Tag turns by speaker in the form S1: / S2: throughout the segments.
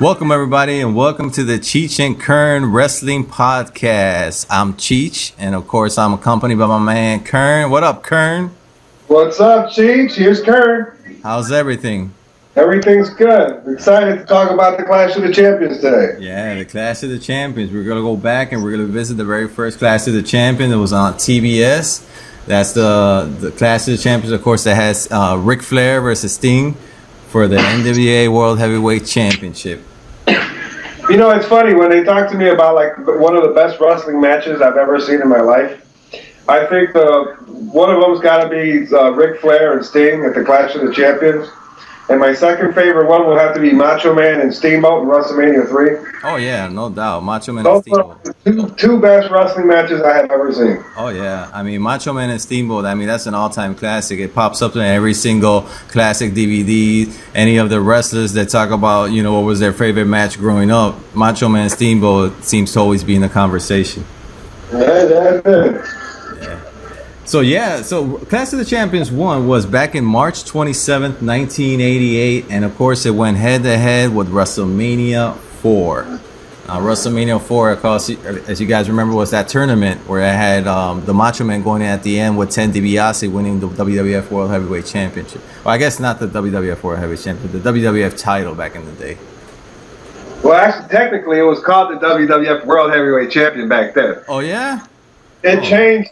S1: Welcome, everybody, and welcome to the Cheech and Kern Wrestling Podcast. I'm Cheech, and of course, I'm accompanied by my man Kern. What up, Kern?
S2: What's up, Cheech? Here's Kern.
S1: How's everything?
S2: Everything's good. Excited to talk about the Clash of the Champions today.
S1: Yeah, the Clash of the Champions. We're going to go back and we're going to visit the very first Clash of the Champions. It was on TBS. That's the Clash of the Champions, of course, that has Ric Flair versus Sting for the NWA World Heavyweight Championship.
S2: You know, it's funny when they talk to me about like one of the best wrestling matches I've ever seen in my life. I think one of them's got to be Ric Flair and Sting at the Clash of the Champions. And my second favorite one will have to be Macho Man and Steamboat in WrestleMania 3.
S1: Oh, yeah, no doubt. Macho Man and Steamboat.
S2: Those are two best wrestling matches I have ever seen.
S1: Oh, yeah. I mean, Macho Man and Steamboat, I mean, that's an all-time classic. It pops up in every single classic DVD. Any of the wrestlers that talk about, you know, what was their favorite match growing up, Macho Man and Steamboat seems to always be in the conversation.
S2: Yeah.
S1: So Clash of the Champions 1 was back in March 27th, 1988, and of course it went head-to-head with WrestleMania 4. WrestleMania 4, of course, as you guys remember, was that tournament where it had the Macho Man going in at the end with Ted DiBiase winning the WWF World Heavyweight Championship. Well, I guess not the WWF World Heavyweight Championship, the WWF title back in the day.
S2: Well, actually, technically, it was called the WWF World Heavyweight Champion back then.
S1: Oh, yeah?
S2: It changed.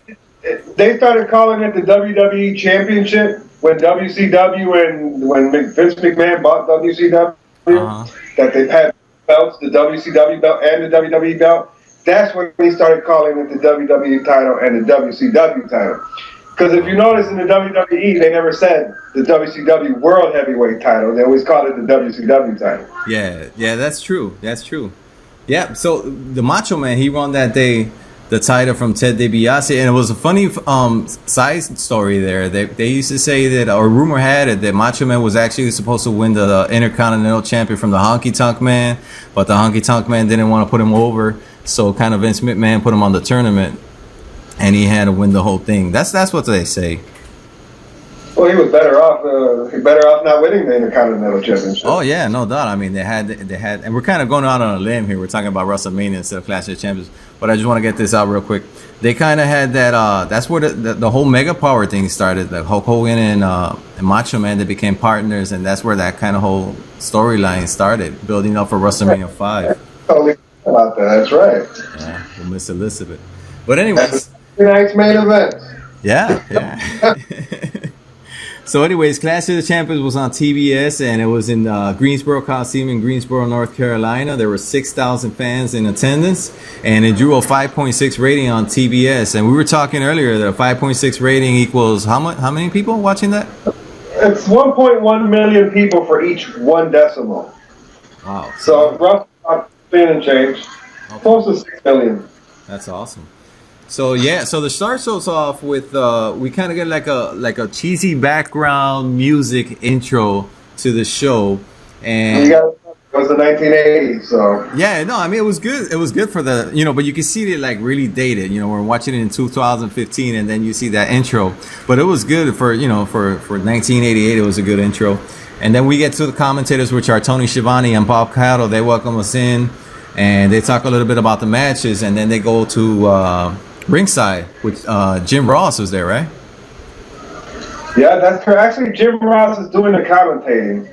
S2: They started calling it the WWE Championship when WCW and when Vince McMahon bought WCW. That they've had belts, the WCW belt and the WWE belt. That's when he started calling it the WWE title and the WCW title. Because if you notice in the WWE, they never said the WCW World Heavyweight title. They always called it the WCW title.
S1: Yeah, that's true. Yeah, so the Macho Man, he won that day the title from Ted DiBiase, and it was a funny side story there. They used to say that, or rumor had it, that Macho Man was actually supposed to win the Intercontinental Champion from the Honky Tonk Man, but the Honky Tonk Man didn't want to put him over, so kind of Vince McMahon put him on the tournament, and he had to win the whole thing. That's what they say.
S2: Well, he was better off not winning the Intercontinental Championship.
S1: Oh yeah, no doubt. I mean, they had, and we're kind of going out on a limb here. We're talking about WrestleMania instead of Clash of the Champions. But I just want to get this out real quick. They kind of had that. That's where the whole Mega Power thing started. The Hulk Hogan and Macho Man, they became partners, and that's where that kind of whole storyline started, building up for WrestleMania 5.
S2: Totally about that. That's right.
S1: Yeah, with Miss Elizabeth. But anyways,
S2: tonight's main event.
S1: Yeah. So anyways, Clash of the Champions was on TBS, and it was in Greensboro Coliseum in Greensboro, North Carolina. There were 6,000 fans in attendance, and it drew a 5.6 rating on TBS. And we were talking earlier that a 5.6 rating equals how many people watching that?
S2: It's 1.1 million people for each one decimal.
S1: Wow.
S2: So roughly about spin and change. Okay. Close to 6 million.
S1: That's awesome. So yeah, so the start shows off with we kind of get like a cheesy background music intro to the show, and
S2: it was the 1980s, so
S1: yeah, no, I mean it was good. It was good for the but you can see it like really dated. We're watching it in 2015, and then you see that intro, but it was good for for 1988. It was a good intro, and then we get to the commentators, which are Tony Schiavone and Bob Caudle. They welcome us in, and they talk a little bit about the matches, and then they go to ringside, which Jim Ross was there, right?
S2: Yeah, that's correct. Actually, Jim Ross is doing the commentating,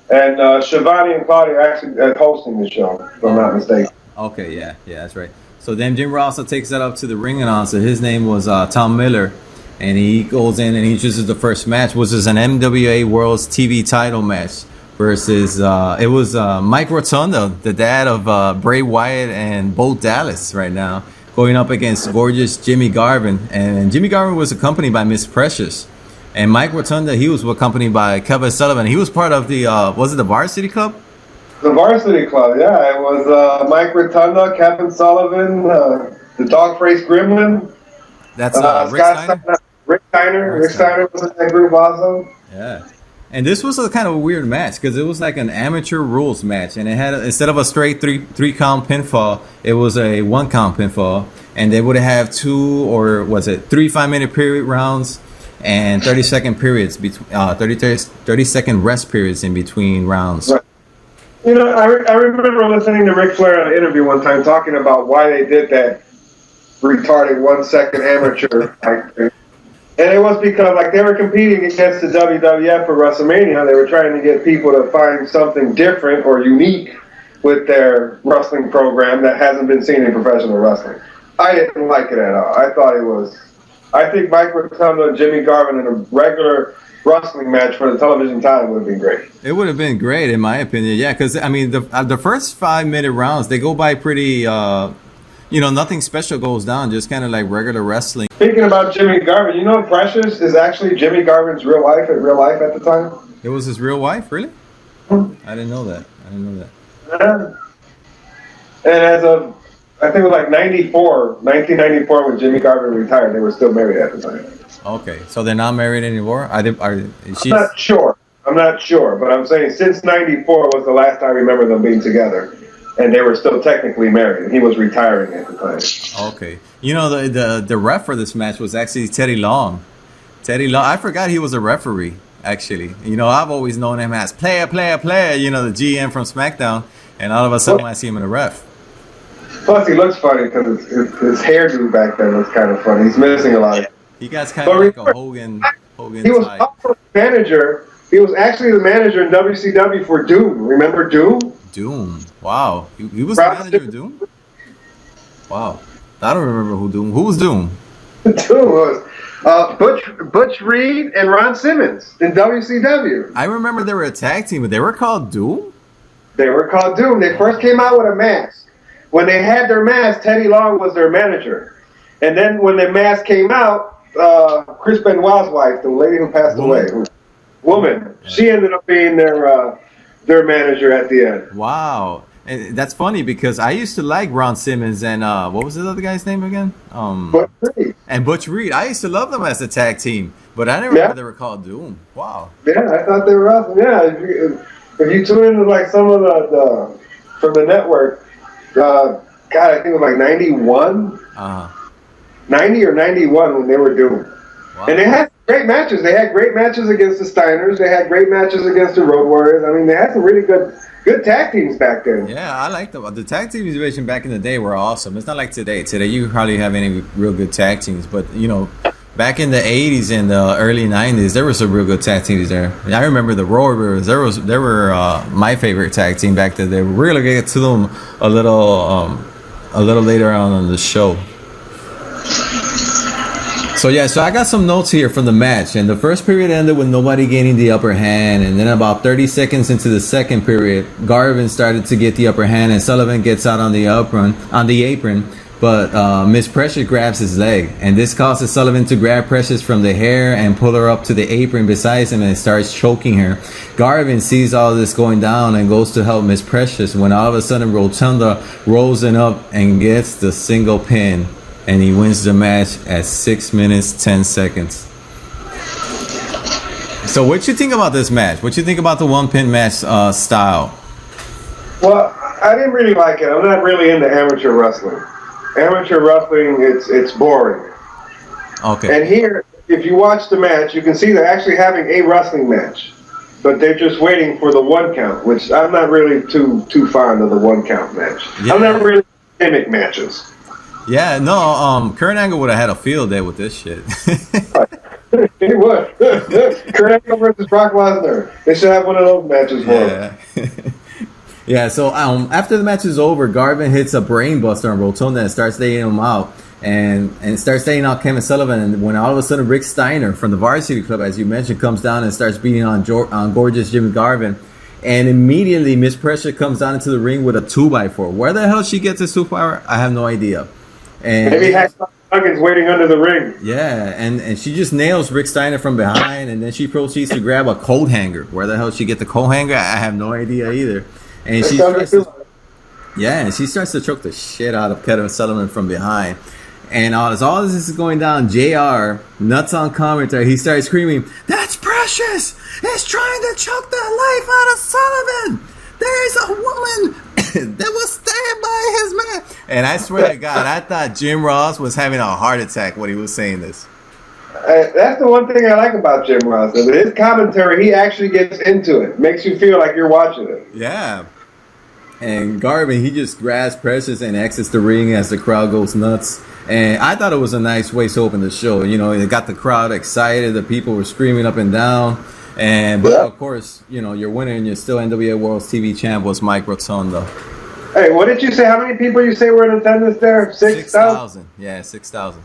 S2: and Shivani and Claudia are actually hosting the show, if I'm not mistaken.
S1: Okay, yeah, that's right. So then Jim Ross takes that up to the ring announcer. His name was Tom Miller, and he goes in and he chooses the first match, which is an NWA World's TV title match versus it was Mike Rotunda, the dad of Bray Wyatt and Bo Dallas right now, going up against gorgeous Jimmy Garvin. And Jimmy Garvin was accompanied by Miss Precious. And Mike Rotunda, he was accompanied by Kevin Sullivan. He was part of the, was it the Varsity Club?
S2: The Varsity Club, yeah. It was Mike Rotunda, Kevin Sullivan, the dog-faced Gremlin.
S1: That's Rick Steiner?
S2: Rick Steiner was in that group also.
S1: Yeah. And this was a kind of a weird match because it was like an amateur rules match, and it had instead of a straight three count pinfall, it was a 1 count pinfall, and they would have 2 or was it 3 5-minute period rounds and 30-second periods between 30-second rest periods in between rounds.
S2: Right. I remember listening to Ric Flair on an interview one time talking about why they did that retarded 1 second amateur thing. And it was because like they were competing against the WWF for WrestleMania. They were trying to get people to find something different or unique with their wrestling program that hasn't been seen in professional wrestling. I didn't like it at all. I think Mike Rotunda and Jimmy Garvin in a regular wrestling match for the television title would have been great.
S1: It would have been great, in my opinion. Yeah, because I mean, the first 5-minute rounds they go by pretty. Nothing special goes down, just kind of like regular wrestling.
S2: Speaking about Jimmy Garvin, you know Precious is actually Jimmy Garvin's real life at the time?
S1: It was his real wife, really? I didn't know that.
S2: Yeah. And as of, I think it was like 1994 when Jimmy Garvin retired, they were still married at the time.
S1: Okay, so they're not married anymore?
S2: I'm not sure, but I'm saying since 94 was the last I remember them being together. And they were still technically married. He was retiring at the time.
S1: Okay. The ref for this match was actually Teddy Long. I forgot he was a referee, actually. I've always known him as player, the GM from SmackDown. And all of a sudden I see him in a ref.
S2: Plus he looks funny because his hairdo back then was kind of funny. He's missing a lot.
S1: He got kind of like a Hogan
S2: He was also manager. He was actually the manager in WCW for Doom. Remember Doom?
S1: Doom. Wow. He was the manager of Doom? Wow. I don't remember who Doom. Who was Doom?
S2: Doom was Butch Reed and Ron Simmons in WCW.
S1: I remember they were a tag team, but they were called Doom?
S2: They were called Doom. They first came out with a mask. When they had their mask, Teddy Long was their manager. And then when the mask came out, Chris Benoit's wife, the lady who passed away, woman, she ended up being their manager at the end.
S1: Wow. And that's funny because I used to like Ron Simmons and what was the other guy's name again?
S2: Butch Reed.
S1: And Butch Reed. I used to love them as a tag team, but I never knew they were called Doom. Wow.
S2: Yeah, I thought they were awesome. Yeah, if you tune into like some of the from the network, God, I think it was like 91, 90 or 91 when they were Doom. Wow. And they had great matches. They had great matches against the Steiners. They had great matches against the Road Warriors. I mean, they had some really good tag teams back then.
S1: Yeah, I like them. The tag team division back in the day were awesome. It's not like today. Today you hardly have any real good tag teams. But, back in the 80s and the early 90s, there were some real good tag teams there. I remember the Road Warriors. They were my favorite tag team back then. They really get to them a little later on in the show. So I got some notes here from the match, and the first period ended with nobody gaining the upper hand, and then about 30 seconds into the second period, Garvin started to get the upper hand, and Sullivan gets out on the apron, but Miss Precious grabs his leg, and this causes Sullivan to grab Precious from the hair and pull her up to the apron beside him and starts choking her. Garvin sees all this going down and goes to help Miss Precious when all of a sudden Rotunda rolls in up and gets the single pin. And he wins the match at 6 minutes, 10 seconds. So what you think about this match? What you think about the one-pin match style?
S2: Well, I didn't really like it. I'm not really into amateur wrestling. Amateur wrestling, it's boring.
S1: Okay.
S2: And here, if you watch the match, you can see they're actually having a wrestling match. But they're just waiting for the 1 count, which I'm not really too fond of the 1 count match. Yeah. I'm not really gimmick matches.
S1: Yeah, no, Kurt Angle would have had a field day with this shit.
S2: He would. Kurt Angle versus Brock Lesnar. They should have one of those matches for him.
S1: Yeah, so after the match is over, Garvin hits a brain buster on Rotunda and starts laying him out. And starts laying out Kevin Sullivan. And when all of a sudden Rick Steiner from the Varsity Club, as you mentioned, comes down and starts beating on gorgeous Jimmy Garvin. And immediately Miss Precious comes down into the ring with a 2x4. Where the hell she gets this 2x4? I have no idea. And
S2: maybe had Huggins waiting under the ring.
S1: Yeah, and she just nails Rick Steiner from behind, and then she proceeds to grab a coat hanger. Where the hell she get the coat hanger? I have no idea either. And she starts to choke the shit out of Kevin Sullivan from behind. And as all this is going down, JR, nuts on commentary, he starts screaming, "That's Precious! It's trying to choke the life out of Sullivan! There's a woman that was standing by his man." And I swear to God, I thought Jim Ross was having a heart attack when he was saying this.
S2: That's the one thing I like about Jim Ross. His commentary, he actually gets into it. Makes you feel like you're watching it.
S1: Yeah. And Garvin, he just grabs Precious and exits the ring as the crowd goes nuts. And I thought it was a nice way to open the show. You know, it got the crowd excited. The people were screaming up and down. But of course, you know, your winner and you're still NWA World's TV champ was Mike Rotundo.
S2: Hey, what did you say? How many people you say were in attendance there? 6,000?
S1: Yeah, 6,000.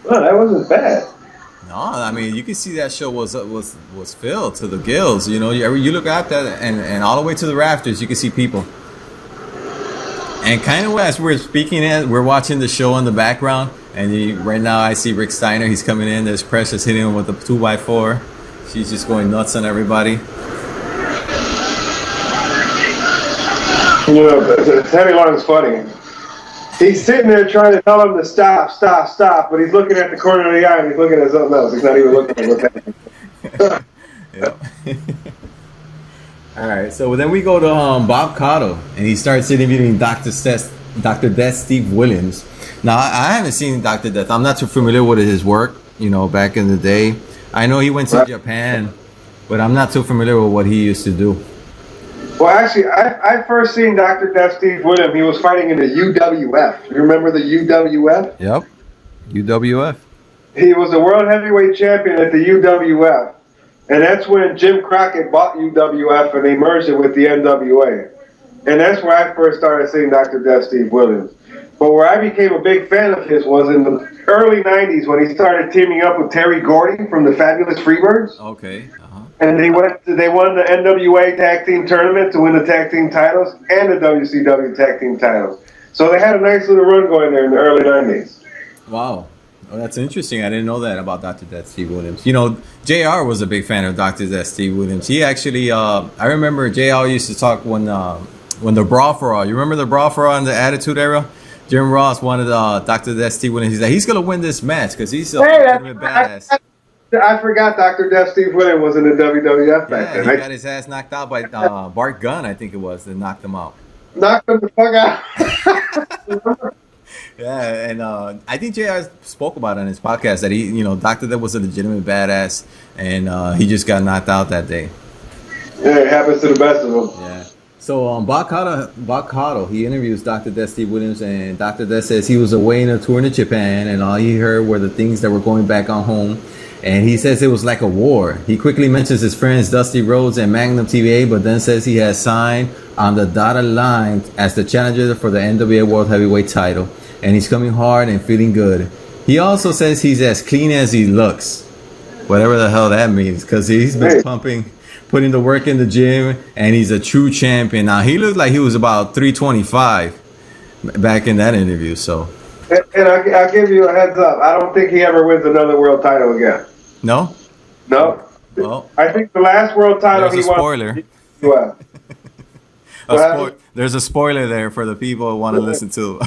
S2: Well, that wasn't bad.
S1: No, I mean, you can see that show was filled to the gills. You know, you look at that and all the way to the rafters, you can see people. And kind of as we're speaking, we're watching the show in the background. And right now I see Rick Steiner. He's coming in. There's Precious hitting him with the 2x4. She's just going nuts on everybody.
S2: You know, Teddy Long's funny. He's sitting there trying to tell him to stop, but he's looking at the corner of the eye and he's looking at something else. He's not even looking at what's happening.
S1: Yep. All right, so then we go to Bob Caudle, and he starts interviewing Dr. Death Steve Williams. Now, I haven't seen Dr. Death. I'm not too familiar with his work, you know, back in the day. I know he went to Japan, but I'm not too familiar with what he used to do.
S2: Well, actually, I first seen Dr. Death Steve Williams. He was fighting in the UWF. You remember the UWF?
S1: Yep, UWF.
S2: He was a world heavyweight champion at the UWF. And that's when Jim Crockett bought UWF and they merged it with the NWA. And that's where I first started seeing Dr. Death Steve Williams. But where I became a big fan of his was in the early 90s when he started teaming up with Terry Gordy from the Fabulous Freebirds.
S1: Okay.
S2: And they won the NWA Tag Team Tournament to win the Tag Team titles and the WCW Tag Team titles. So they had a nice little run going there in the early 90s.
S1: Wow. Oh, that's interesting. I didn't know that about Dr. Death Steve Williams. You know, JR was a big fan of Dr. Death Steve Williams. He actually, I remember JR used to talk when the Brawl for All. You remember the Brawl for All in the Attitude Era? Jim Ross wanted Dr. Death Steve Williams. He's like, he's going to win this match because he's a badass.
S2: I forgot Dr. Death Steve Williams was in the WWF back then.
S1: He got his ass knocked out by Bart Gunn, I think it was, that knocked him out.
S2: Knocked him the fuck out.
S1: Yeah, and I think JR spoke about it on his podcast that he, you know, Dr. Death was a legitimate badass, and he just got knocked out that day.
S2: Yeah, it happens to the best of them.
S1: Yeah. So Bob Caudle, he interviews Dr. Death Steve Williams, and Dr. Death says he was away in a tour in Japan, and all he heard were the things that were going back on home. And he says it was like a war. He quickly mentions his friends Dusty Rhodes and Magnum TVA, but then says he has signed on the dotted line as the challenger for the NWA World Heavyweight title. And he's coming hard and feeling good. He also says he's as clean as he looks. Whatever the hell that means, because he's been putting the work in the gym, and he's a true champion. Now, he looked like he was about 325 back in that interview, so...
S2: And I'll give you a heads up. I don't think he ever wins another world title again.
S1: No?
S2: No.
S1: Well,
S2: I think the last world title he won...
S1: There's a spoiler there for the people who want to listen to.
S2: I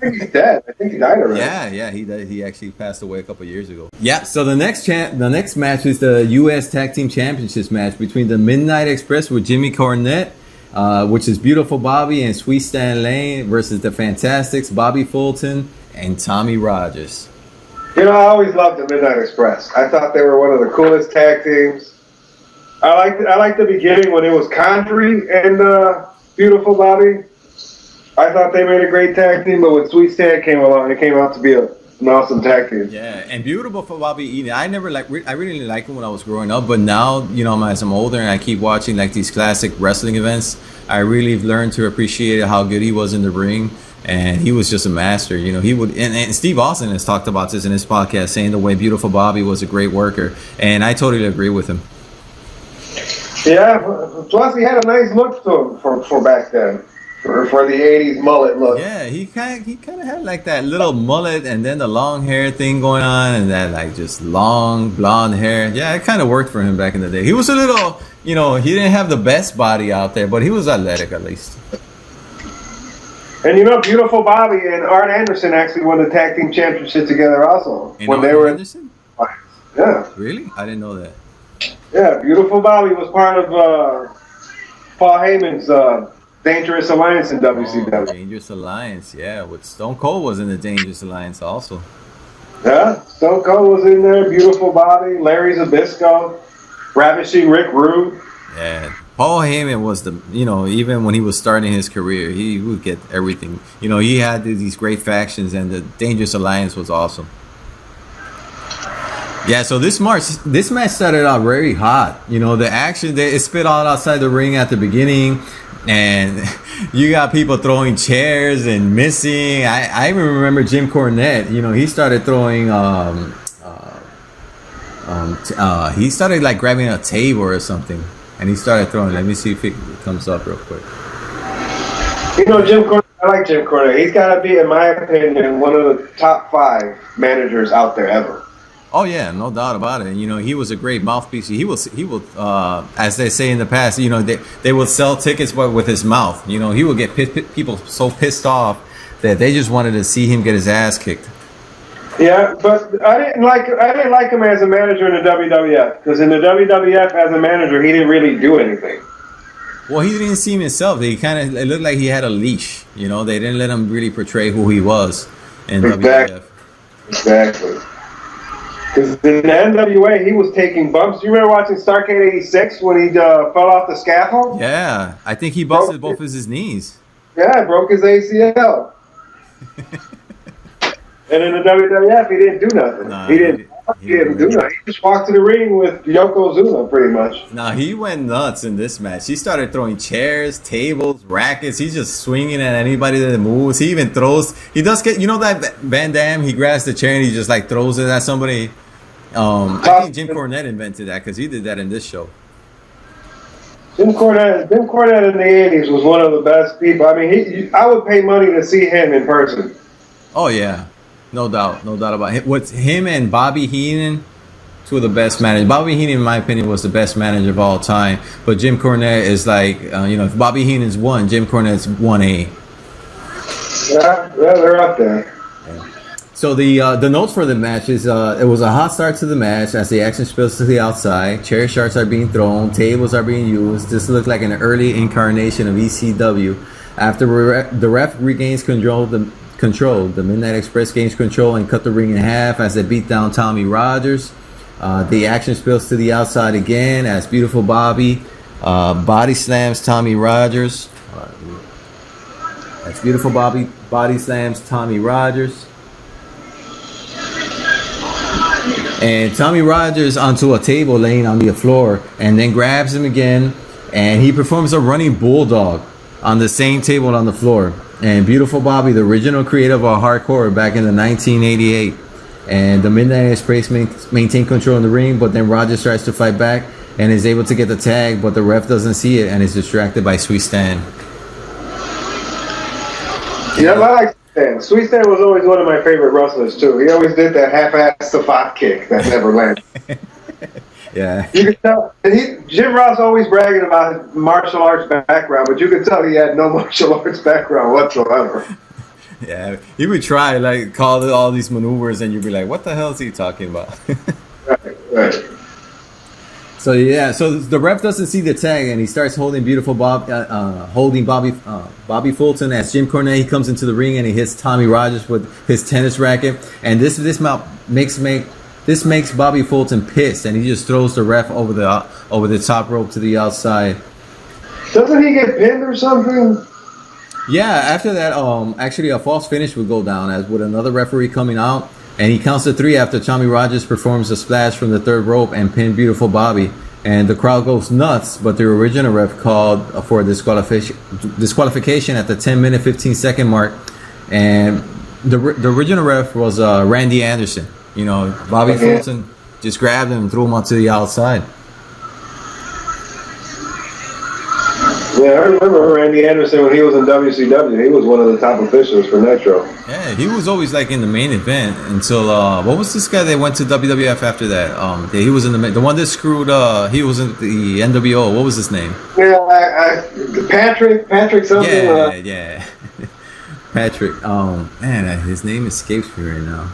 S2: think he's dead. I think he died already.
S1: Yeah, he died. He actually passed away a couple years ago. Yeah, so the next match is the U.S. Tag Team Championships match between the Midnight Express with Jimmy Cornette, which is Beautiful Bobby and Sweet Stan Lane versus the Fantastics, Bobby Fulton and Tommy Rogers.
S2: You know, I always loved the Midnight Express. I thought they were one of the coolest tag teams. I liked the beginning when it was Condrey and Beautiful Bobby. I thought they made a great tag team, but when Sweet Stan came along, it came out to be an awesome tag team.
S1: Yeah, and Beautiful for Bobby Eaton. I really liked him when I was growing up, but now, you know, as I'm older and I keep watching like these classic wrestling events, I really learned to appreciate how good he was in the ring. And he was just a master, you know. He would, and Steve Austin has talked about this in his podcast, saying the way Beautiful Bobby was a great worker, and I totally agree with him.
S2: Yeah, plus he had a nice look to him for back then, for the '80s mullet look.
S1: Yeah, he kind of had like that little mullet, and then the long hair thing going on, and that like just long blonde hair. Yeah, it kind of worked for him back in the day. He was a little, you know, he didn't have the best body out there, but he was athletic at least.
S2: And you know, Beautiful Bobby and Art Anderson actually won the tag team championship together also.
S1: And when they were Anderson?
S2: Yeah.
S1: Really? I didn't know that.
S2: Yeah, Beautiful Bobby was part of Paul Heyman's Dangerous Alliance in WCW.
S1: Oh, Dangerous Alliance, yeah. With Stone Cold was in the Dangerous Alliance also.
S2: Yeah, Stone Cold was in there. Beautiful Bobby, Larry Zbyszko, Ravishing Rick Rude.
S1: Yeah, Paul Heyman was even when he was starting his career, he would get everything. He had these great factions, and the Dangerous Alliance was awesome. Yeah, so this match started out very hot. The action, it spit all outside the ring at the beginning, and you got people throwing chairs and missing. I even remember Jim Cornette. He started throwing. He started like grabbing a table or something, and he started throwing. Let me see if it comes up real quick.
S2: Jim Cornette. I like Jim Cornette. He's got to be, in my opinion, one of the top 5 managers out there ever.
S1: Oh yeah, no doubt about it. He was a great mouthpiece. He will, as they say in the past, they would sell tickets with his mouth. He would get people so pissed off that they just wanted to see him get his ass kicked.
S2: Yeah, but I didn't like him as a manager in the WWF, because in the WWF as a manager he didn't really do anything.
S1: Well, he didn't see himself. It looked like he had a leash. They didn't let him really portray who he was in WWF.
S2: Exactly. Because in the NWA, he was taking bumps. You remember watching Starrcade '86 when he fell off the scaffold?
S1: Yeah, I think he busted both of his knees.
S2: Yeah, broke his ACL. And in the WWF, he didn't do nothing. Nah, he didn't do nothing. He just walked to the ring with Yokozuna, pretty much.
S1: Nah, he went nuts in this match. He started throwing chairs, tables, rackets. He's just swinging at anybody that moves. He even throws. He does get, that Van Damme, he grabs the chair and he just like throws it at somebody. I think Jim Cornette invented that because he did that in this show.
S2: Jim Cornette in the 80s was one of the best people. I mean, I would pay money to see him in person.
S1: Oh, yeah. No doubt about it. What's him and Bobby Heenan, two of the best managers. Bobby Heenan, in my opinion, was the best manager of all time. But Jim Cornette is like, if Bobby Heenan's 1, Jim Cornette's 1A.
S2: Yeah, they're up there.
S1: Yeah. So the notes for the match is it was a hot start to the match as the action spills to the outside. Chair sharks are being thrown, tables are being used. This looked like an early incarnation of ECW. After the ref regains control, the Midnight Express gains control and cut the ring in half as they beat down Tommy Rogers. The action spills to the outside again as Beautiful Bobby body slams Tommy Rogers. That's Beautiful Bobby body slams Tommy Rogers. And Tommy Rogers onto a table laying on the floor and then grabs him again, and he performs a running bulldog on the same table on the floor. And Beautiful Bobby, the original creator of hardcore back in the 1988, and the Midnight Express maintain control in the ring, but then Rogers tries to fight back and is able to get the tag, but the ref doesn't see it and is distracted by Sweet Stan.
S2: Yeah, I like Stan. Sweet Stan was always one of my favorite wrestlers too. He always did that half-ass savate kick that never landed.
S1: Yeah.
S2: You could tell. And Jim Ross always bragging about his martial arts background, but you could tell he had no martial arts background whatsoever.
S1: Yeah, he would try call it all these maneuvers, and you'd be like, "What the hell is he talking about?"
S2: Right.
S1: So the ref doesn't see the tag, and he starts holding Bobby Fulton as Jim Cornette. He comes into the ring and he hits Tommy Rogers with his tennis racket, and this makes Bobby Fulton pissed, and he just throws the ref over the top rope to the outside.
S2: Doesn't he get pinned or something?
S1: Yeah, after that, actually a false finish would go down as with another referee coming out, and he counts to 3 after Tommy Rogers performs a splash from the third rope and pinned Beautiful Bobby, and the crowd goes nuts. But the original ref called for disqualification at the 10-minute 15-second mark, and the original ref was Randy Anderson. Bobby Fulton just grabbed him and threw him onto the outside.
S2: Yeah, I remember Randy Anderson when he was in WCW. He was one of the top officials for Nitro.
S1: Yeah, he was always in the main event until what was this guy that went to WWF after that? He was in the one that screwed. He was in the NWO. What was his name?
S2: Yeah, Patrick something.
S1: Yeah. Patrick. Man, his name escapes me right now.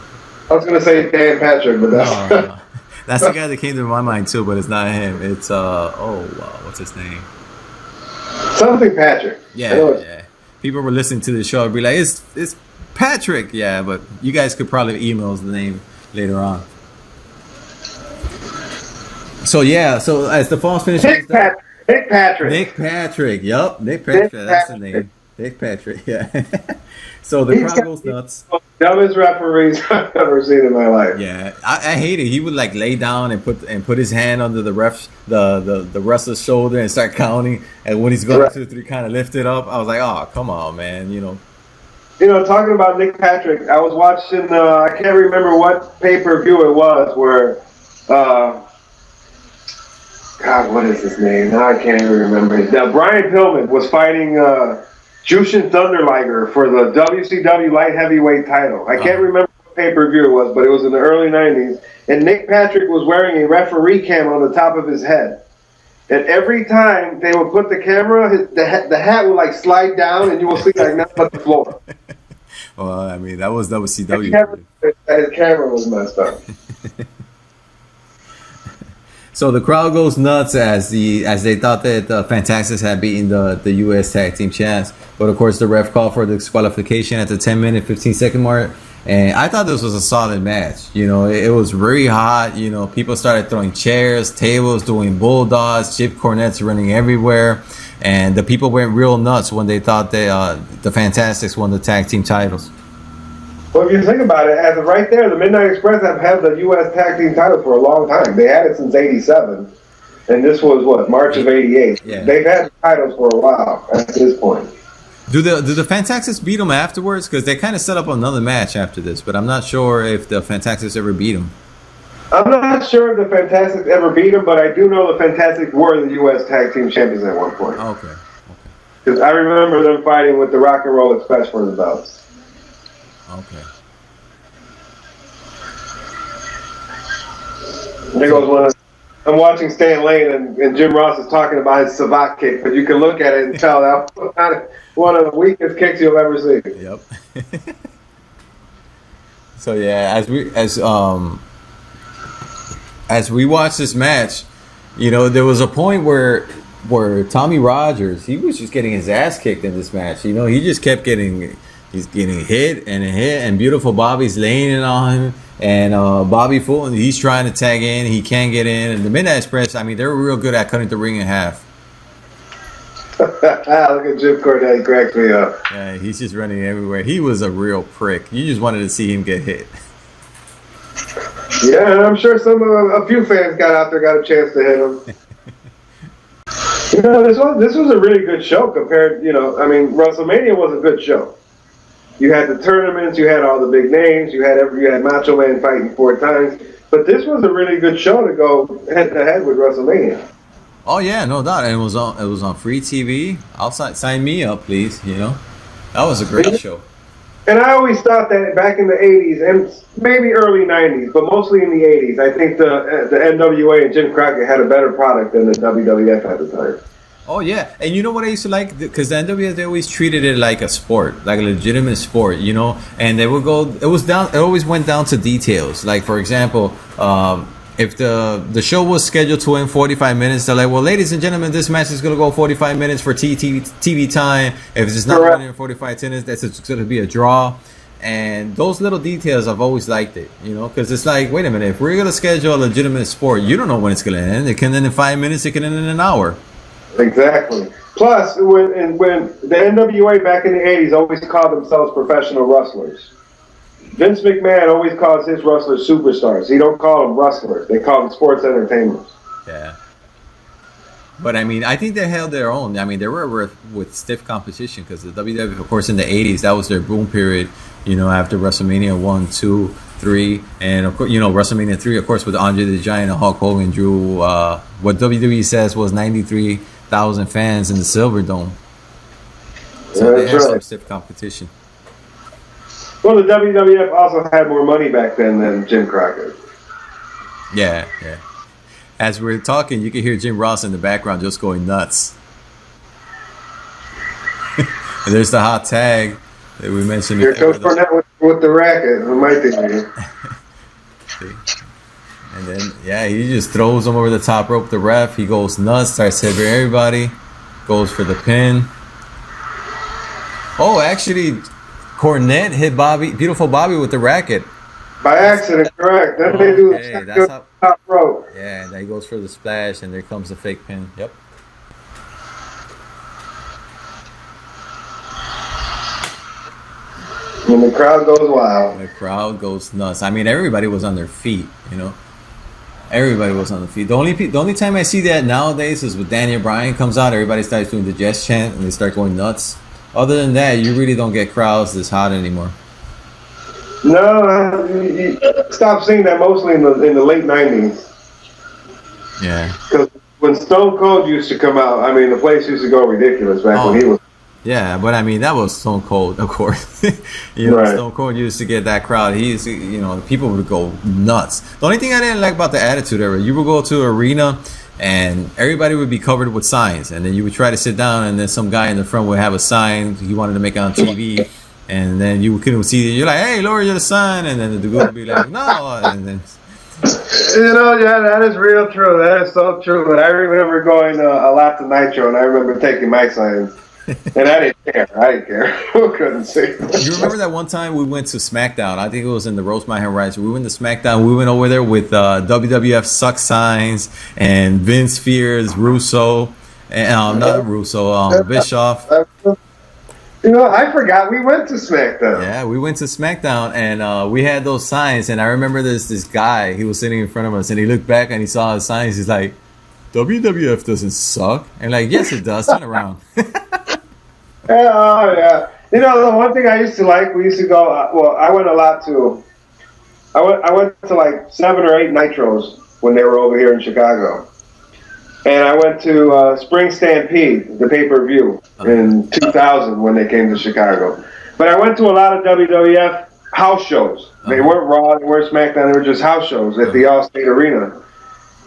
S2: I was gonna say Dan Patrick, but that's
S1: no. That's the guy that came to my mind too, but it's not him. It's what's his name?
S2: Something Patrick.
S1: Yeah. People were listening to the show and be like, it's Patrick. Yeah, but you guys could probably email us the name later on. So as the false finish.
S2: Nick Patrick.
S1: Nick Patrick. Yup, Nick
S2: Nick
S1: Patrick. That's the
S2: Patrick.
S1: name. Nick Patrick. Yeah. So the
S2: He's
S1: crowd
S2: got
S1: goes nuts.
S2: the dumbest referees I've ever seen in my life.
S1: Yeah, I hate it. He would like lay down and put his hand under the ref the wrestler's shoulder and start counting. And when he's going
S2: Right.
S1: 2, 3, kind of lift it up. I was like, oh, come on, man.
S2: Talking about Nick Patrick, I was watching, I can't remember what pay-per-view it was, where, God, what is his name? Now I can't even remember. Brian Pillman was fighting Jushin Thunder Liger for the WCW light heavyweight title. I can't remember what pay-per-view it was, but it was in the early 90s. And Nick Patrick was wearing a referee cam on the top of his head. And every time they would put the camera, the hat would like slide down, and you will see like nothing but the floor.
S1: Well, I mean, that was WCW.
S2: His camera was messed up.
S1: So the crowd goes nuts as they thought that the Fantastics had beaten the U.S. Tag Team Champs, but of course the ref called for the disqualification at the 10-minute, 15-second mark. And I thought this was a solid match. It was very hot. People started throwing chairs, tables, doing bulldogs, Chip Cornettes running everywhere, and the people went real nuts when they thought the Fantastics won the tag team titles.
S2: Well, if you think about it, as of right there, the Midnight Express have had the U.S. Tag Team title for a long time. They had it since '87, and this was March of '88.
S1: Yeah.
S2: They've had the titles for a while at this point.
S1: Do the Fantastics beat them afterwards? Because they kind of set up another match after this, but I'm not sure if the Fantastics ever beat them.
S2: I'm not sure if the Fantastics ever beat them, but I do know the Fantastics were the U.S. Tag Team champions at one point.
S1: Okay.
S2: Because I remember them fighting with the Rock and Roll Express for the belts.
S1: Okay.
S2: There goes one. I'm watching Stan Lane, and Jim Ross is talking about his savate kick, but you can look at it and tell that was one of the weakest kicks you'll ever see.
S1: Yep. So yeah, as we watched this match, there was a point where Tommy Rogers, he was just getting his ass kicked in this match. He just kept getting hit, and Beautiful Bobby's laying it on him. And Bobby Fulton, he's trying to tag in. He can't get in. And the Midnight Express, I mean, they were real good at cutting the ring in half.
S2: Look at Jim Cornette. He cracks me up.
S1: Yeah, he's just running everywhere. He was a real prick. You just wanted to see him get hit.
S2: Yeah, and I'm sure a few fans got out there, got a chance to hit him. This was a really good show compared, WrestleMania was a good show. You had the tournaments, you had all the big names, you had Macho Man fighting 4 times, but this was a really good show to go head to head with WrestleMania.
S1: Oh yeah, no doubt. And it was on free TV. Sign me up, please. That was a great show.
S2: And I always thought that back in the 80s and maybe early 90s, but mostly in the 80s, I think the NWA and Jim Crockett had a better product than the WWF at the time.
S1: Oh yeah, and you know what I used to like? Because the NWA, they always treated it like a sport, like a legitimate sport, And they would go. It always went down to details. Like for example, if the show was scheduled to end 45 minutes, they're like, well, ladies and gentlemen, this match is gonna go 45 minutes for TV time. If it's not running in 45 minutes, that's gonna be a draw. And those little details, I've always liked it, because it's like, wait a minute, if we're gonna schedule a legitimate sport, you don't know when it's gonna end. It can end in 5 minutes. It can end in an hour.
S2: Exactly. Plus, when the NWA back in the 80s always called themselves professional wrestlers. Vince McMahon always calls his wrestlers superstars. He don't call them wrestlers. They call them sports entertainers.
S1: Yeah. But I mean, I think they held their own. I mean, they were with stiff competition because the WWF, of course, in the 80s, that was their boom period, after WrestleMania 1, 2, 3. And, of course, WrestleMania 3, of course, with Andre the Giant and Hulk Hogan drew what WWE says was 93,000 fans in the Silver Dome. So they had some stiff competition.
S2: Well, the WWF also had more money back then than Jim Crockett.
S1: Yeah. As we're talking, you can hear Jim Ross in the background just going nuts. And there's the hot tag that we mentioned.
S2: Here comes Cornette with the racket. It might be.
S1: And then, he just throws him over the top rope. The ref, he goes nuts, starts hitting everybody, goes for the pin. Oh, actually, Cornette hit Beautiful Bobby with the racket.
S2: By accident, correct. Then they do the top rope.
S1: Yeah, and then he goes for the splash, and there comes the fake pin. Yep.
S2: When the crowd goes wild.
S1: The crowd goes nuts. I mean, everybody was on their feet, you know. Everybody was on the feet. The only time I see that nowadays is when Daniel Bryan comes out. Everybody starts doing the Jess chant and they start going nuts. Other than that, you really don't get crowds this hot anymore.
S2: No, you stopped seeing that mostly in the late 90s.
S1: Yeah.
S2: Because when Stone Cold used to come out, I mean, the place used to go ridiculous back when he was.
S1: Yeah, but I mean, that was Stone Cold, of course. You know,
S2: Right.
S1: Stone Cold used to get that crowd. He used to, you know, people would go nuts. The only thing I didn't like about the Attitude Era, you would go to an arena and everybody would be covered with signs. And then you would try to sit down and then some guy in the front would have a sign he wanted to make it on TV. And then you couldn't see it. You're like, hey, lower your sign. And then the dude would be like, no. And then...
S2: You know, yeah, that is real true. That is so true. But I remember going a lot to Nitro, and I remember taking my signs. And I didn't care. Who couldn't see?
S1: You remember that one time we went to SmackDown? I think it was in the Roast My Hand Rights. We went to SmackDown. We went over there with WWF suck signs and Vince Fears, Russo, and not Russo, Bischoff.
S2: You know, I forgot we went to SmackDown.
S1: Yeah, we went to SmackDown and we had those signs. And I remember this guy. He was sitting in front of us and he looked back and he saw the signs. He's like, WWF doesn't suck. And like, yes, it does. Turn around.
S2: Yeah, oh, yeah. You know, the one thing I used to like, we used to go, well, I went a lot to, I went to like 7 or 8 Nitros when they were over here in Chicago. And I went to Spring Stampede, the pay-per-view, in 2000 when they came to Chicago. But I went to a lot of WWF house shows. They weren't Raw, they weren't SmackDown, they were just house shows at the Allstate Arena.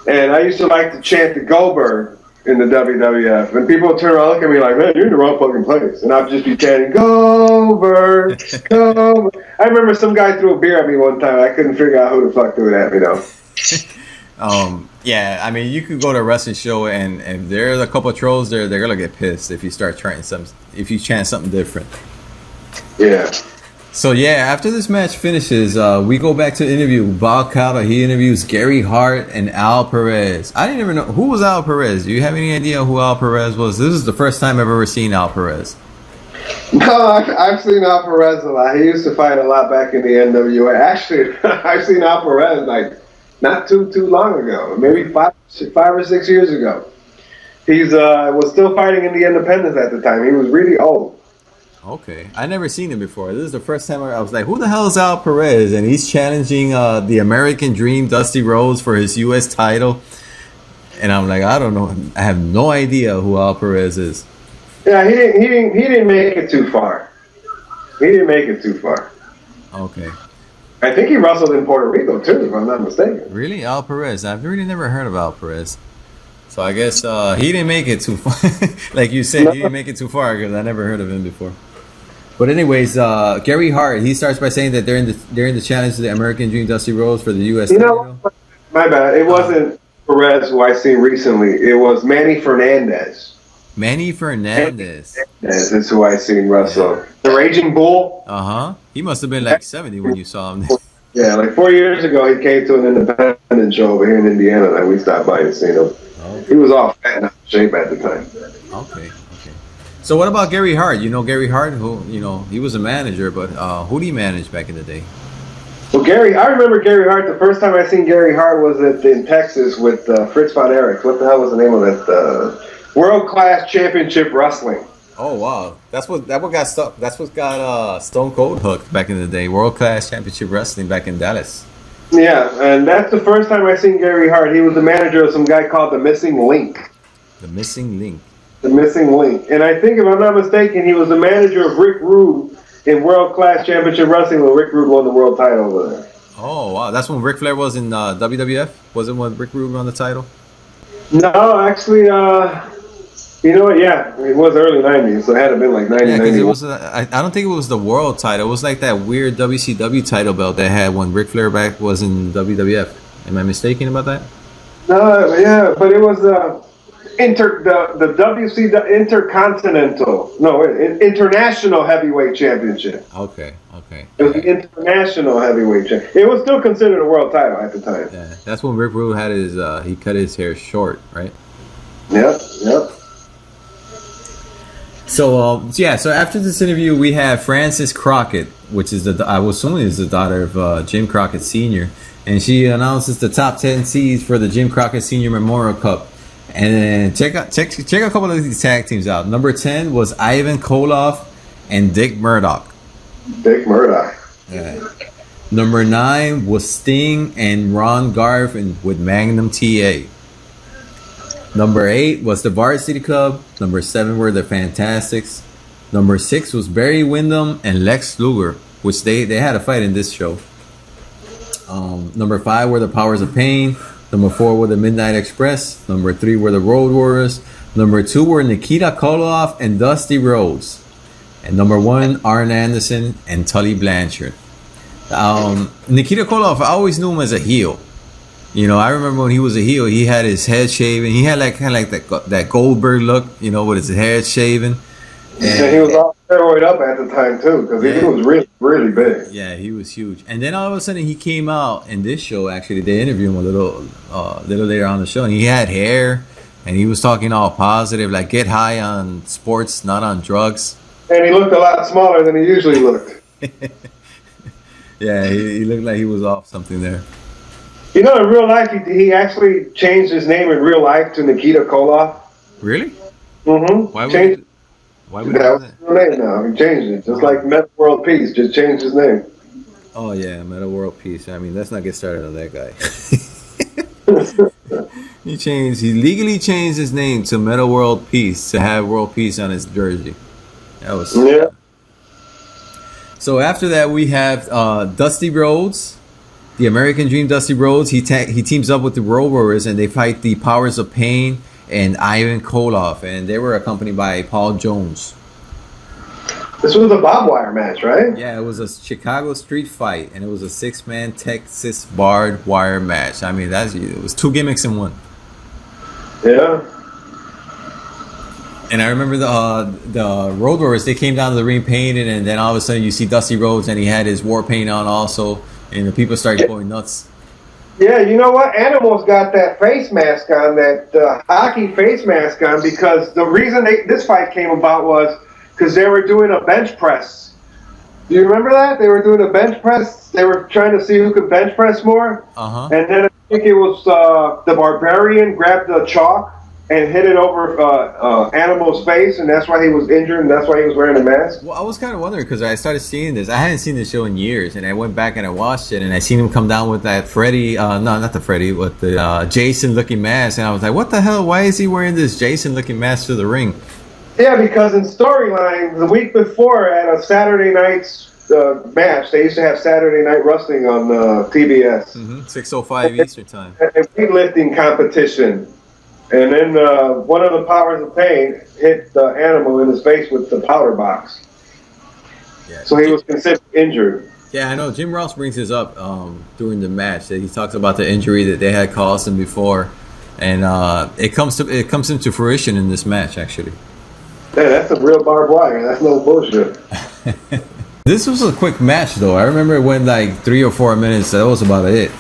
S2: And I used to like to chant the Goldberg in the WWF. And people would turn around and look at me like, man, you're in the wrong fucking place. And I'd just be chanting, Goldberg, Goldberg. I remember some guy threw a beer at me one time. I couldn't figure out who the fuck threw it at me, though.
S1: Yeah, I mean, you could go to a wrestling show and if there's a couple of trolls there, they're gonna get pissed if you start trying if you chant something different.
S2: Yeah.
S1: So yeah, after this match finishes, we go back to the interview. Bob Cava, he interviews Gary Hart and Al Perez. I didn't even know who was Al Perez. Do you have any idea who Al Perez was? This is the first time I've ever seen Al Perez.
S2: No, I've seen Al Perez a lot. He used to fight a lot back in the NWA. Actually, I've seen Al Perez like not too long ago, maybe five or 6 years ago. He's was still fighting in the independents at the time. He was really old.
S1: Okay, I never seen him before. This is the first time I was like, who the hell is Al Perez? And he's challenging the American Dream, Dusty Rhodes, for his U.S. title. And I'm like, I don't know. I have no idea who Al Perez is.
S2: Yeah, he didn't make it too far. He didn't make it too far.
S1: Okay.
S2: I think he wrestled in Puerto Rico too, if I'm not mistaken.
S1: Really? Al Perez? I've really never heard of Al Perez. So I guess he didn't make it too far. Like you said, he didn't make it too far because I never heard of him before. But anyways, Gary Hart, he starts by saying that they're in the challenge to the American Dream, Dusty Rhodes, for the U.S. title.
S2: My bad. It wasn't Perez who I seen recently. It was Manny Fernandez.
S1: Manny Fernandez.
S2: This is who I seen wrestle. The Raging Bull.
S1: He must have been like 70 when you saw him.
S2: Yeah, like 4 years ago, he came to an independent show over here in Indiana, and we stopped by and seen him. Okay. He was all fat and out of shape at the time.
S1: Okay. So what about Gary Hart? You know Gary Hart, who, you know, he was a manager, but who did he manage back in the day?
S2: Well, I remember Gary Hart. The first time I seen Gary Hart was in Texas with Fritz von Erich. What the hell was the name of it? World Class Championship Wrestling.
S1: Oh wow, that's what got stuck. That's what got Stone Cold hooked back in the day. World Class Championship Wrestling back in Dallas.
S2: Yeah, and that's the first time I seen Gary Hart. He was the manager of some guy called the Missing Link.
S1: The Missing Link.
S2: The Missing Link. And I think, if I'm not mistaken, he was the manager of Rick Rude in World Class Championship Wrestling when Rick Rude won the world title over there.
S1: Oh, wow. That's when Ric Flair was in WWF? Wasn't when Rick Rude won the title?
S2: No, actually, you know what? Yeah, it was early 90s, so it had to have been like 90,
S1: yeah, because it was, I don't think it was the world title. It was like that weird WCW title belt they had when Ric Flair back was in WWF. Am I mistaken about that?
S2: No, yeah, but it was the International Heavyweight Championship.
S1: Okay.
S2: It was the International Heavyweight Championship. It was still considered a world title at the time.
S1: Yeah, that's when Rick Rude had his, he cut his hair short, right?
S2: Yep.
S1: So after this interview, we have Frances Crockett, which is I was assuming is the daughter of Jim Crockett Sr., and she announces the top 10 seeds for the Jim Crockett Sr. Memorial Cup. And then check a couple of these tag teams out. Number 10 was Ivan Koloff and Dick Murdoch.
S2: Dick Murdoch.
S1: Yeah. Number 9 was Sting and Ron Garf with Magnum TA. Number 8 was the Varsity Club. Number 7 were the Fantastics. Number 6 was Barry Windham and Lex Luger, which they had a fight in this show. Number 5 were the Powers of Pain. Number 4 were the Midnight Express. Number 3 were the Road Warriors. Number 2 were Nikita Koloff and Dusty Rhodes. And number 1, Arn Anderson and Tully Blanchard. Nikita Koloff, I always knew him as a heel. You know, I remember when he was a heel, he had his head shaven. He had kind of like that Goldberg look, you know, with his head shaven.
S2: And he was all steroid up at the time too, because he was really, really big.
S1: Yeah, he was huge. And then all of a sudden, he came out in this show. Actually, they interviewed him a little later on the show, and he had hair, and he was talking all positive, like get high on sports, not on drugs.
S2: And he looked a lot smaller than he usually looked.
S1: Yeah, he looked like he was off something there.
S2: You know, in real life, he actually changed his name in real life to Nikita Koloff.
S1: Really?
S2: Mm-hmm.
S1: Why would he do
S2: that? His real name now. He changed it. Just like Meta World Peace, just changed his name.
S1: Oh, yeah, Meta World Peace. I mean, let's not get started on that guy. He legally changed his name to Meta World Peace to have World Peace on his jersey. That was...
S2: Yeah.
S1: So after that, we have Dusty Rhodes, the American Dream. Dusty Rhodes, he teams up with the Road Warriors, and they fight the Powers of Pain and Ivan Koloff, and they were accompanied by Paul Jones.
S2: This was a barbed wire match, right?
S1: Yeah, it was a Chicago street fight, and it was a 6-man Texas barbed wire match. I mean, it was 2 gimmicks in one.
S2: Yeah.
S1: And I remember the Road Warriors, they came down to the ring painted, and then all of a sudden you see Dusty Rhodes, and he had his war paint on also, and the people started going nuts.
S2: Yeah, you know what? Animal's got that face mask on, that hockey face mask on, because the reason this fight came about was because they were doing a bench press. Do you remember that? They were doing a bench press. They were trying to see who could bench press more.
S1: Uh-huh.
S2: And then I think it was the Barbarian grabbed the chalk and hit it over Animal's face, and that's why he was injured, and that's why he was wearing a mask.
S1: Well, I was kind of wondering, because I started seeing this. I hadn't seen this show in years, and I went back and I watched it, and I seen him come down with that Freddy, no, not the Freddy, with the Jason-looking mask, and I was like, what the hell? Why is he wearing this Jason-looking mask to the ring?
S2: Yeah, because in storyline, the week before at a Saturday night's match, they used to have Saturday Night Wrestling on TBS.
S1: 6:05 Eastern Time.
S2: A weightlifting competition. And then one of the Powers of Pain hit the Animal in his face with the powder box. Yeah. So he was considered injured.
S1: Yeah, I know. Jim Ross brings this up during the match. That he talks about the injury that they had caused him before, and it comes into fruition in this match, actually.
S2: Yeah, that's a real barbed wire. That's no bullshit.
S1: This was a quick match, though. I remember it went like 3 or 4 minutes. That was about it.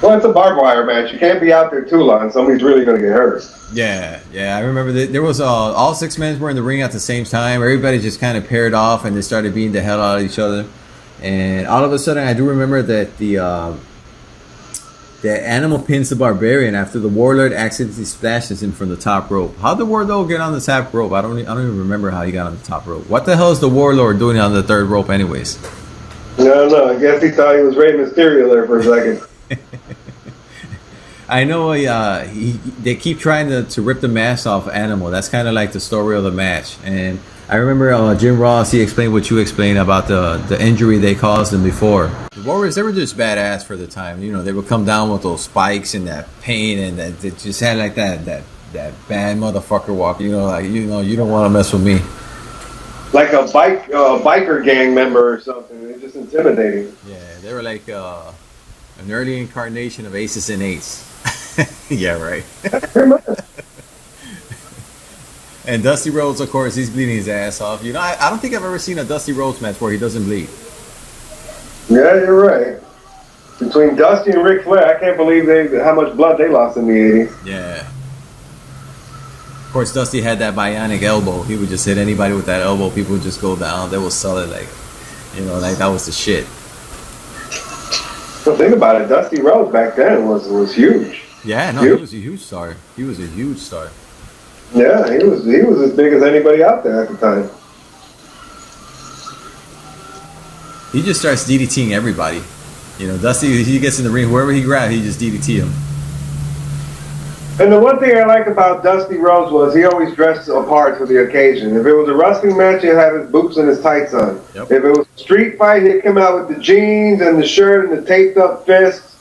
S2: Well, it's a barbed wire match. You can't be out there too long. Somebody's really going to get hurt.
S1: Yeah. I remember that there was all 6 men were in the ring at the same time. Everybody just kind of paired off, and they started beating the hell out of each other. And all of a sudden, I do remember that the Animal pins the Barbarian after the Warlord accidentally splashes him from the top rope. How'd the Warlord get on the top rope? I don't even remember how he got on the top rope. What the hell is the Warlord doing on the third rope, anyways?
S2: No. I guess he thought he was Rey Mysterio there for a second.
S1: I know they keep trying to rip the mask off Animal. That's kind of like the story of the match. And I remember Jim Ross, he explained what you explained about the injury they caused him before. The Warriors, they were just badass for the time. You know, they would come down with those spikes and that pain, and that they just had like that bad motherfucker walk. You know, you don't want to mess with me.
S2: Like a biker gang member or something. They're just intimidating.
S1: Yeah, they were like an early incarnation of Aces and Eights. Yeah, right. And Dusty Rhodes, of course, he's bleeding his ass off. You know, I don't think I've ever seen a Dusty Rhodes match where he doesn't bleed.
S2: Yeah, you're right. Between Dusty and Ric Flair, I can't believe how much blood they lost in the 80s.
S1: Yeah. Of course, Dusty had that bionic elbow. He would just hit anybody with that elbow. People would just go down. They would sell it like, like that was the shit.
S2: So think about it. Dusty Rhodes back then was huge.
S1: Yeah, no, he was a huge star. He was a huge star.
S2: Yeah, he was as big as anybody out there at the time.
S1: He just starts DDTing everybody. Dusty, he gets in the ring, whoever he grabbed, he just DDT him.
S2: And the one thing I like about Dusty Rhodes was he always dressed apart for the occasion. If it was a wrestling match, he'd have his boots and his tights on.
S1: Yep.
S2: If it was a street fight, he'd come out with the jeans and the shirt and the taped up fists.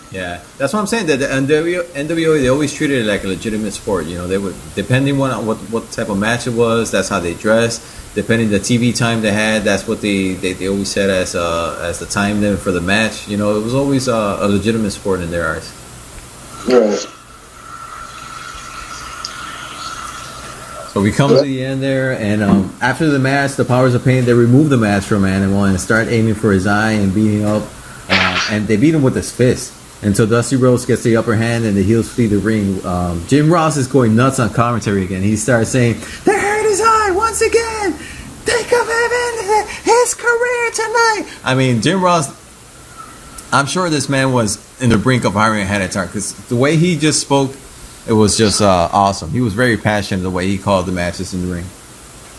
S1: Yeah, that's what I'm saying. That the NWA, they always treated it like a legitimate sport. They would, depending on what type of match it was, that's how they dressed. Depending the TV time they had, that's what they always said as the time limit for the match. It was always a legitimate sport in their eyes.
S2: Right.
S1: So we come to the end there, and after the match, the Powers of Pain, they remove the mask from Animal and start aiming for his eye and beating up, and they beat him with his fist. And so Dusty Rhodes gets the upper hand, and the heels flee the ring. Jim Ross is going nuts on commentary again. He starts saying, "They hurt his eye once again. Think of him in his career tonight." I mean, Jim Ross, I'm sure this man was in the brink of having a heart attack because the way he just spoke, it was just awesome. He was very passionate the way he called the matches in the ring.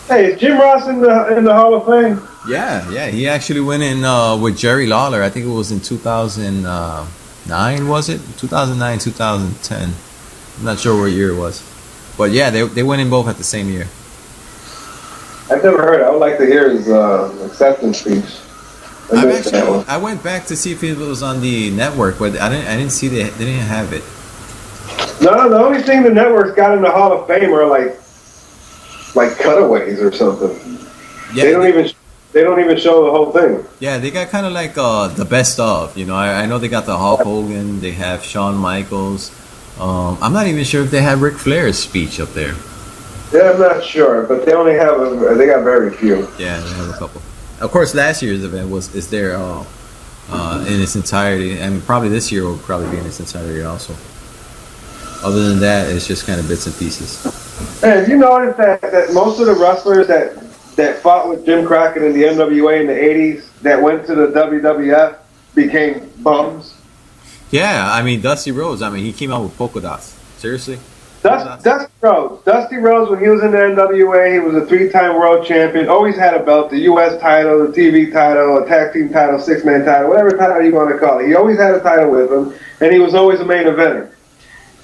S2: Hey, is Jim Ross in the Hall of Fame?
S1: Yeah. He actually went in with Jerry Lawler. I think it was in 2009, was it? 2009, 2010. I'm not sure what year it was. But yeah, they went in both at the same year.
S2: I've never heard it. I would like to hear his acceptance speech.
S1: I went back to see if it was on the network, but I didn't see they didn't have it.
S2: No, the only thing the network's got in the Hall of Fame are like cutaways or something. Yeah, they don't even show the whole thing.
S1: Yeah, they got kind of like the best of. I know they got the Hulk Hogan. They have Shawn Michaels. I'm not even sure if they have Ric Flair's speech up there.
S2: Yeah, I'm not sure, but they got very few.
S1: Yeah, they have a couple. Of course, last year's event is there in its entirety, and probably this year will probably be in its entirety also. Other than that, it's just kind of bits and pieces.
S2: Hey, have you noticed that most of the wrestlers that fought with Jim Crockett in the NWA in the 80s that went to the WWF became bums?
S1: Yeah, I mean, Dusty Rhodes, he came out with polka dots. Seriously?
S2: Dusty Rhodes, when he was in the NWA, he was a 3-time world champion, always had a belt, the U.S. title, the TV title, a tag team title, 6-man title, whatever title you want to call it. He always had a title with him, and he was always a main eventer.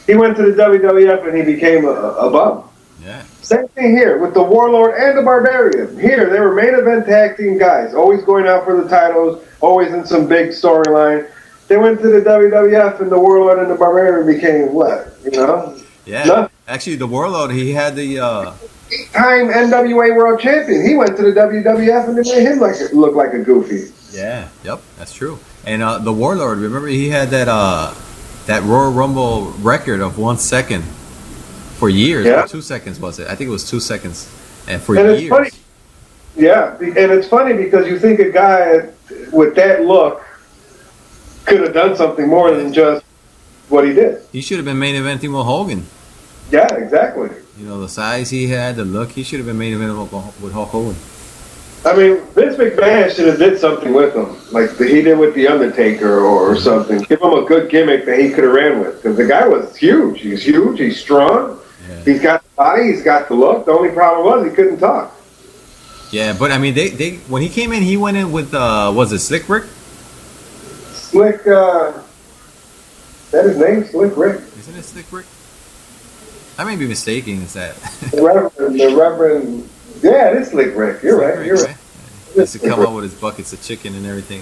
S2: He went to the WWF and he became a bum.
S1: Yeah.
S2: Same thing here with the Warlord and the Barbarian. Here, they were main event tag team guys, always going out for the titles, always in some big storyline. They went to the WWF and the Warlord and the Barbarian became what?
S1: Yeah.
S2: Nothing.
S1: Actually, the Warlord, he had the
S2: 8-time NWA world champion. He went to the WWF and they made him look like a goofy.
S1: Yeah. Yep. That's true. And the Warlord, remember he had that Royal Rumble record of 1 second for years.
S2: Yeah.
S1: Or 2 seconds was it? I think it was 2 seconds, and for
S2: years.
S1: It's
S2: funny. Yeah, and it's funny because you think a guy with that look could have done something more than just what he did.
S1: He should have been main eventing with Hogan.
S2: Yeah, exactly.
S1: The size he had, the look, he should have been main eventing with Hulk Hogan.
S2: I mean, Vince McMahon should have did something with him, like he did with The Undertaker or something. Give him a good gimmick that he could have ran with. Because the guy was huge. He's huge. He's strong. Yeah. He's got the body. He's got the look. The only problem was he couldn't talk.
S1: Yeah, but I mean, they when he came in, he went in with was it Slick Rick?
S2: Slick. That his name, Slick Rick.
S1: Isn't it Slick Rick? I may be mistaken. Is that
S2: the Reverend? Yeah, it is Slick Rick. You're right. You're right.
S1: He used to come out with his buckets of chicken and everything.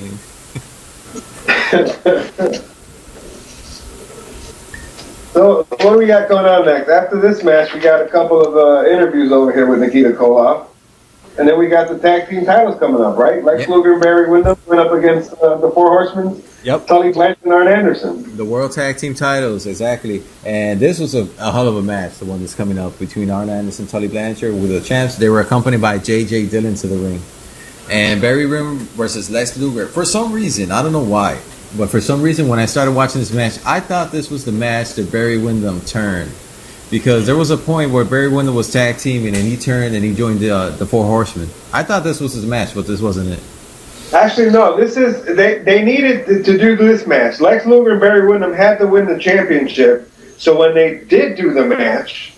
S2: So what do we got going on next? After this match, we got a couple of interviews over here with Nikita Koloff. And then we got the tag team titles coming up, right? Lex Luger and Barry Windham went up against the Four Horsemen.
S1: Yep.
S2: Tully Blanchard and Arn Anderson.
S1: The World Tag Team titles, exactly. And this was a hell of a match, the one that's coming up between Arn Anderson and Tully Blanchard with the champs. They were accompanied by J.J. Dillon to the ring. And Barry Windham versus Lex Luger. For some reason, I don't know why, but for some reason when I started watching this match, I thought this was the match that Barry Windham turned. because there was a point where Barry Windham was tag teaming and he turned and he joined the Four Horsemen. I thought this was his match, but this wasn't it.
S2: Actually, no. This is they needed to do this match. Lex Luger and Barry Windham had to win the championship. So when they did do the match,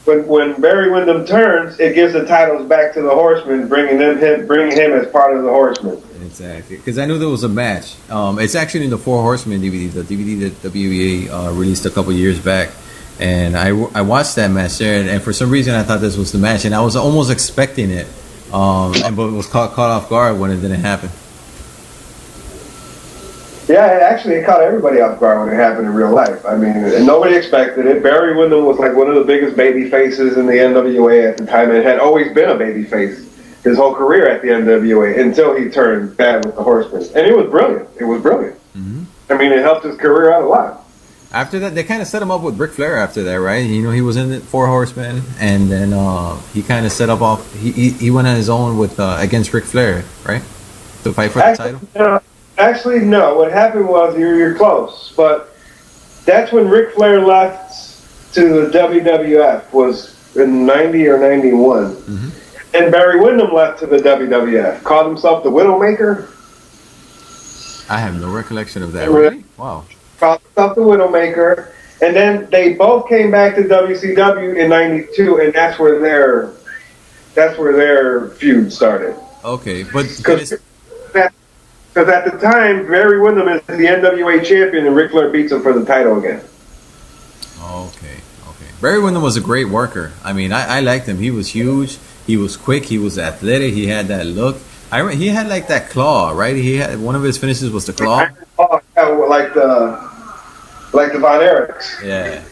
S2: when Barry Windham turns, it gives the titles back to the Horsemen, bringing him as part of the Horsemen.
S1: Exactly, because I knew there was a match. It's actually in the Four Horsemen DVD, the DVD that WWE released a couple years back, and I watched that match there, and for some reason I thought this was the match, and I was almost expecting it, but it was caught off guard when it didn't happen.
S2: Yeah, it caught everybody off guard when it happened in real life. I mean, nobody expected it. Barry Windham was like one of the biggest baby faces in the NWA at the time, and had always been a baby face his whole career at the NWA until he turned bad with the Horsemen. And it was brilliant. It was brilliant. Mm-hmm. I mean, it helped his career out a lot.
S1: After that, they kind of set him up with Ric Flair after that, right? You know, he was in the Four Horsemen, and then he kind of set up off. He went on his own with against Ric Flair, right? To fight for the title.
S2: Actually, no. What happened was you're close, but that's when Ric Flair left to the WWF was in 90 or 91. Mm-hmm. And Barry Windham left to the WWF. Called himself the Widowmaker.
S1: I have no recollection of that. Really? Wow.
S2: Called himself the Widowmaker. And then they both came back to WCW in 92, and that's where their feud started.
S1: Okay, but
S2: because at the time, Barry Windham is the NWA champion, and Ric Flair beats him for the title again.
S1: Okay. Barry Windham was a great worker. I mean, I liked him. He was huge. He was quick. He was athletic. He had that look. He had like that claw, right? He had one of his finishes was the claw.
S2: Like the Von Erichs.
S1: Yeah.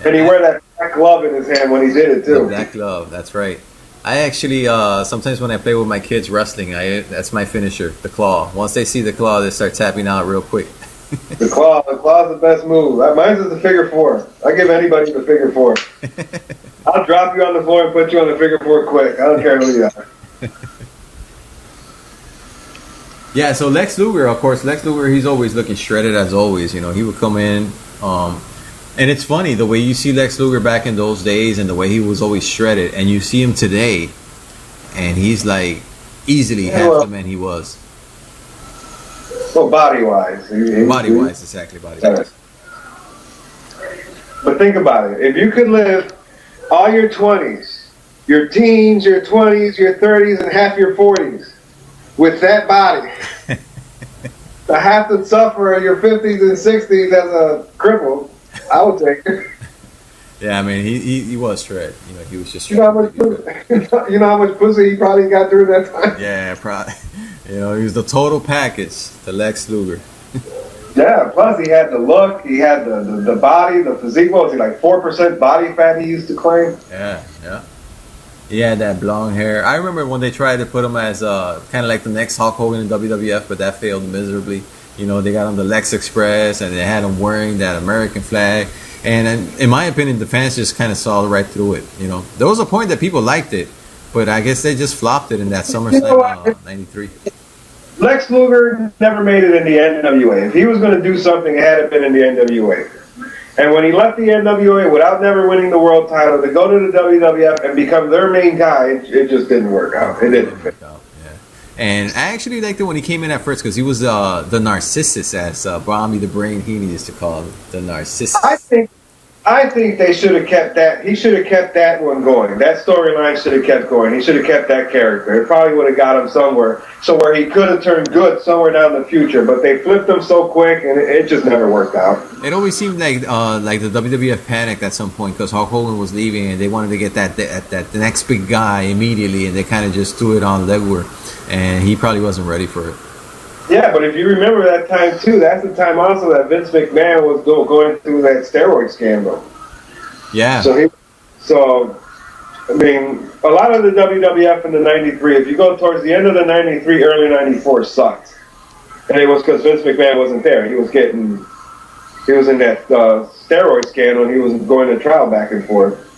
S2: And he wore that black glove in his hand when he did it too.
S1: The black glove. That's right. I actually sometimes when I play with my kids wrestling, that's my finisher, the claw. Once they see the claw, they start tapping out real quick.
S2: The claw's the best move. Mine's is the figure four. I give anybody the figure four. I'll drop you on the floor and put you on the figure four quick. I don't care who you are.
S1: Yeah, so Lex Luger, of course, he's always looking shredded as always. You know, he would come in, and it's funny the way you see Lex Luger back in those days, and the way he was always shredded, and you see him today, and he's like easily half the man he was.
S2: Well, body-wise.
S1: Body-wise, exactly, body-wise.
S2: But think about it. If you could live all your 20s, your teens, your 20s, your 30s, and half your 40s with that body, to have to suffer in your 50s and 60s as a cripple, I would take it.
S1: Yeah, I mean, he was shredded. You know, he was just.
S2: You know how much pussy he probably got through that time?
S1: Yeah, probably. You know, he was the total package, the Lex Luger.
S2: Yeah, plus he had the look, he had the body, the physique. What was he, like 4% body fat he used to claim?
S1: Yeah. He had that blonde hair. I remember when they tried to put him as kind of like the next Hulk Hogan in WWF, but that failed miserably. You know, they got him the Lex Express, and they had him wearing that American flag. And in my opinion, the fans just kind of saw right through it. You know, there was a point that people liked it, but I guess they just flopped it in that SummerSlam '93.
S2: Lex Luger never made it in the NWA. If he was going to do something, it had to been in the NWA. And when he left the NWA without never winning the world title to go to the WWF and become their main guy, it just didn't work out. It didn't fit.
S1: Yeah. And I actually liked it when he came in at first because he was the Narcissus, as Brahmy the Brain Heaney used to call him, the Narcissus.
S2: I think they should have kept that. He should have kept that one going. That storyline should have kept going. He should have kept that character. It probably would have got him somewhere he could have turned good somewhere down the future. But they flipped him so quick, and it just never worked out.
S1: It always seemed like the WWF panicked at some point because Hulk Hogan was leaving, and they wanted to get that next big guy immediately, and they kind of just threw it on Legler, and he probably wasn't ready for it.
S2: Yeah, but if you remember that time too, that's the time also that Vince McMahon was going through that steroid scandal.
S1: Yeah.
S2: So I mean, a lot of the WWF in the '93, if you go towards the end of the '93, early '94, sucked, and it was because Vince McMahon wasn't there. He was in that steroid scandal, and he was going to trial back and forth.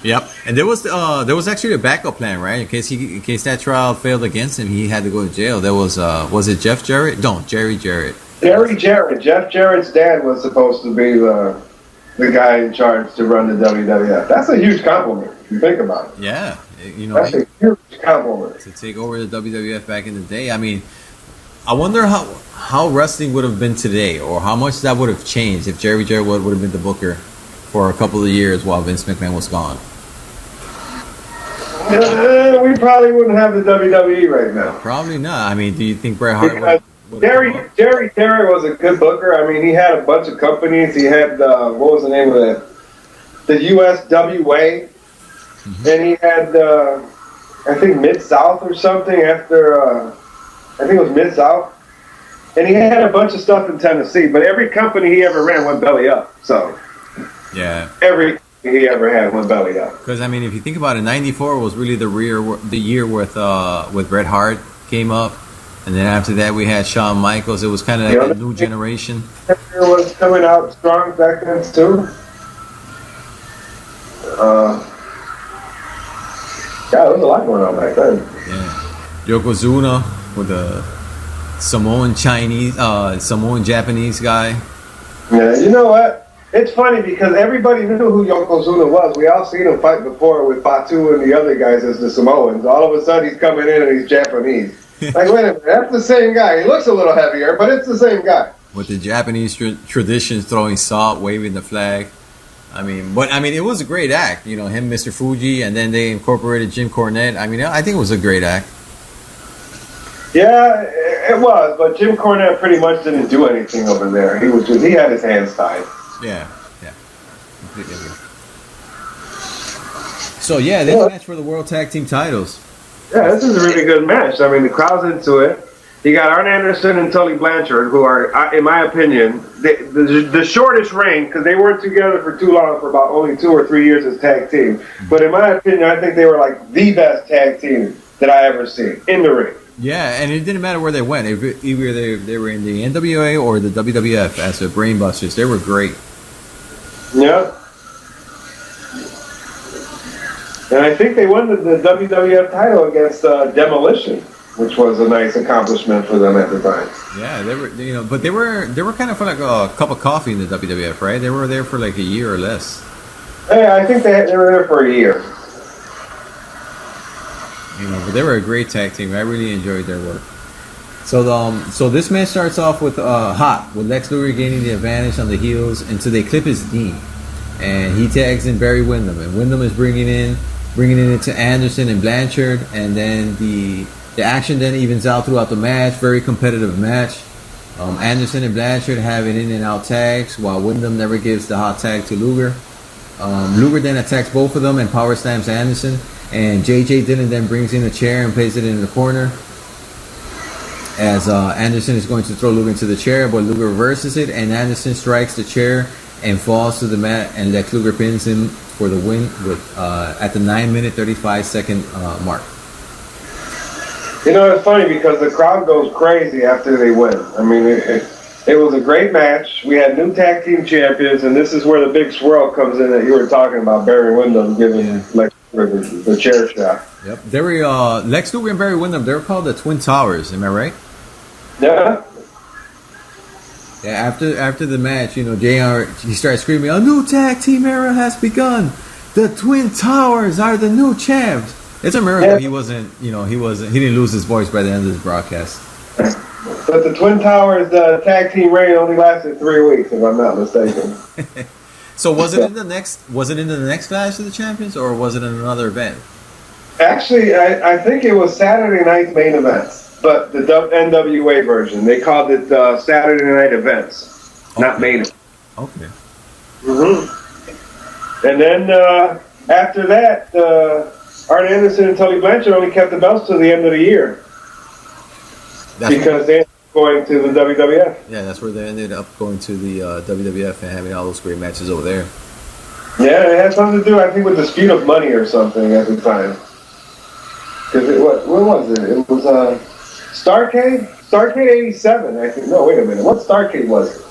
S1: Yep, and there was actually a backup plan, right? In case that trial failed against him, he had to go to jail. There was it Jeff Jarrett? No, Jerry Jarrett.
S2: Jerry Jarrett. Jeff Jarrett's dad was supposed to be the guy in charge to run the WWF. That's a huge compliment if you think about it.
S1: Yeah, you know,
S2: That's a huge compliment.
S1: to take over the WWF back in the day. I mean, I wonder how wrestling would have been today, or how much that would have changed if Jerry Wood would have been the booker for a couple of years while Vince McMahon was gone.
S2: We probably wouldn't have the WWE right now.
S1: Probably not. I mean, do you think Bret Hart
S2: Because Jerry was a good booker. I mean, he had a bunch of companies. He had, what was the name of that? The USWA. Mm-hmm. And he had, I think, Mid-South or something after, I think it was Mid-South. And he had a bunch of stuff in Tennessee. But every company he ever ran went belly up. So,
S1: yeah.
S2: Every he ever had went belly up.
S1: Because, I mean, if you think about it, 94 was really the year with Bret Hart came up. And then after that, we had Shawn Michaels. It was kind of like a new generation.
S2: It was coming out strong back then, too. Yeah, there was a lot going on back then.
S1: Yeah. Yokozuna with the Samoan Japanese guy.
S2: Yeah, you know what? It's funny because everybody knew who Yokozuna was. We all seen him fight before with Fatu and the other guys as the Samoans. All of a sudden, he's coming in and he's Japanese. Like, wait a minute, that's the same guy. He looks a little heavier, but it's the same guy.
S1: With the Japanese traditions, throwing salt, waving the flag. I mean, it was a great act. You know, him, Mr. Fuji, and then they incorporated Jim Cornette. I mean, I think it was a great act.
S2: Yeah, it was, but Jim Cornette pretty much didn't do anything over there. He had his hands tied.
S1: Yeah. Completely agree. So, yeah, this match for the World Tag Team titles.
S2: Yeah, this is a really good match. I mean, the crowd's into it. You got Arn Anderson and Tully Blanchard, who are, in my opinion, the shortest reign, because they weren't together for too long, for about only 2 or 3 years as tag team. But in my opinion, I think they were like the best tag team that I ever seen in the ring.
S1: Yeah, and it didn't matter where they went. Either they were in the NWA or the WWF as the Brainbusters. They were great.
S2: Yeah. And I think they won the WWF title against Demolition, which was a nice accomplishment for them at the time.
S1: Yeah, but they were kind of like a cup of coffee in the WWF, right? They were there for like a year or less.
S2: Yeah, I think they were there for a year.
S1: You know, but they were a great tag team. I really enjoyed their work. So this match starts off with hot, with Lex Luger gaining the advantage on the heels until they clip his knee, and he tags in Barry Windham, and Windham is bringing it into Anderson and Blanchard, and then the action then evens out throughout the match. Very competitive match. Anderson and Blanchard having in and out tags, while Windham never gives the hot tag to Luger. Luger then attacks both of them and power slams Anderson, and J.J. Dillon then brings in a chair and places it in the corner. As Anderson is going to throw Luger into the chair, but Luger reverses it, and Anderson strikes the chair and falls to the mat, and Lex Luger pins him for the win with at the 9-minute 35-second mark.
S2: You know, it's funny because the crowd goes crazy after they win. I mean, it was a great match. We had new tag team champions, and this is where the big swirl comes in that you were talking about. Barry Windham giving Lex Luger the chair shot.
S1: Yep. They were Lex Luger and Barry Windham. They were called the Twin Towers. Am I right?
S2: Yeah.
S1: Yeah. After the match, you know, JR, he started screaming, "A new tag team era has begun. The Twin Towers are the new champs." It's a miracle he didn't lose his voice by the end of this broadcast.
S2: But the Twin Towers tag team reign only lasted 3 weeks, if I'm not mistaken.
S1: So was it in the next Clash of the Champions, or was it in another event?
S2: Actually, I think it was Saturday night's main events, but the NWA version. They called it Saturday night events, not main events.
S1: Okay.
S2: Mm-hmm. And then after that, Arn Anderson and Tully Blanchard only kept the belts till the end of the year. Because they ended up going to the WWF.
S1: Yeah, that's where they ended up going to the WWF and having all those great matches over there.
S2: Yeah, it had something to do, I think, with Dispute of Money or something at the time. Because what was it? It was Starrcade? Starrcade 87, I think. No, wait a minute. What Starrcade was it?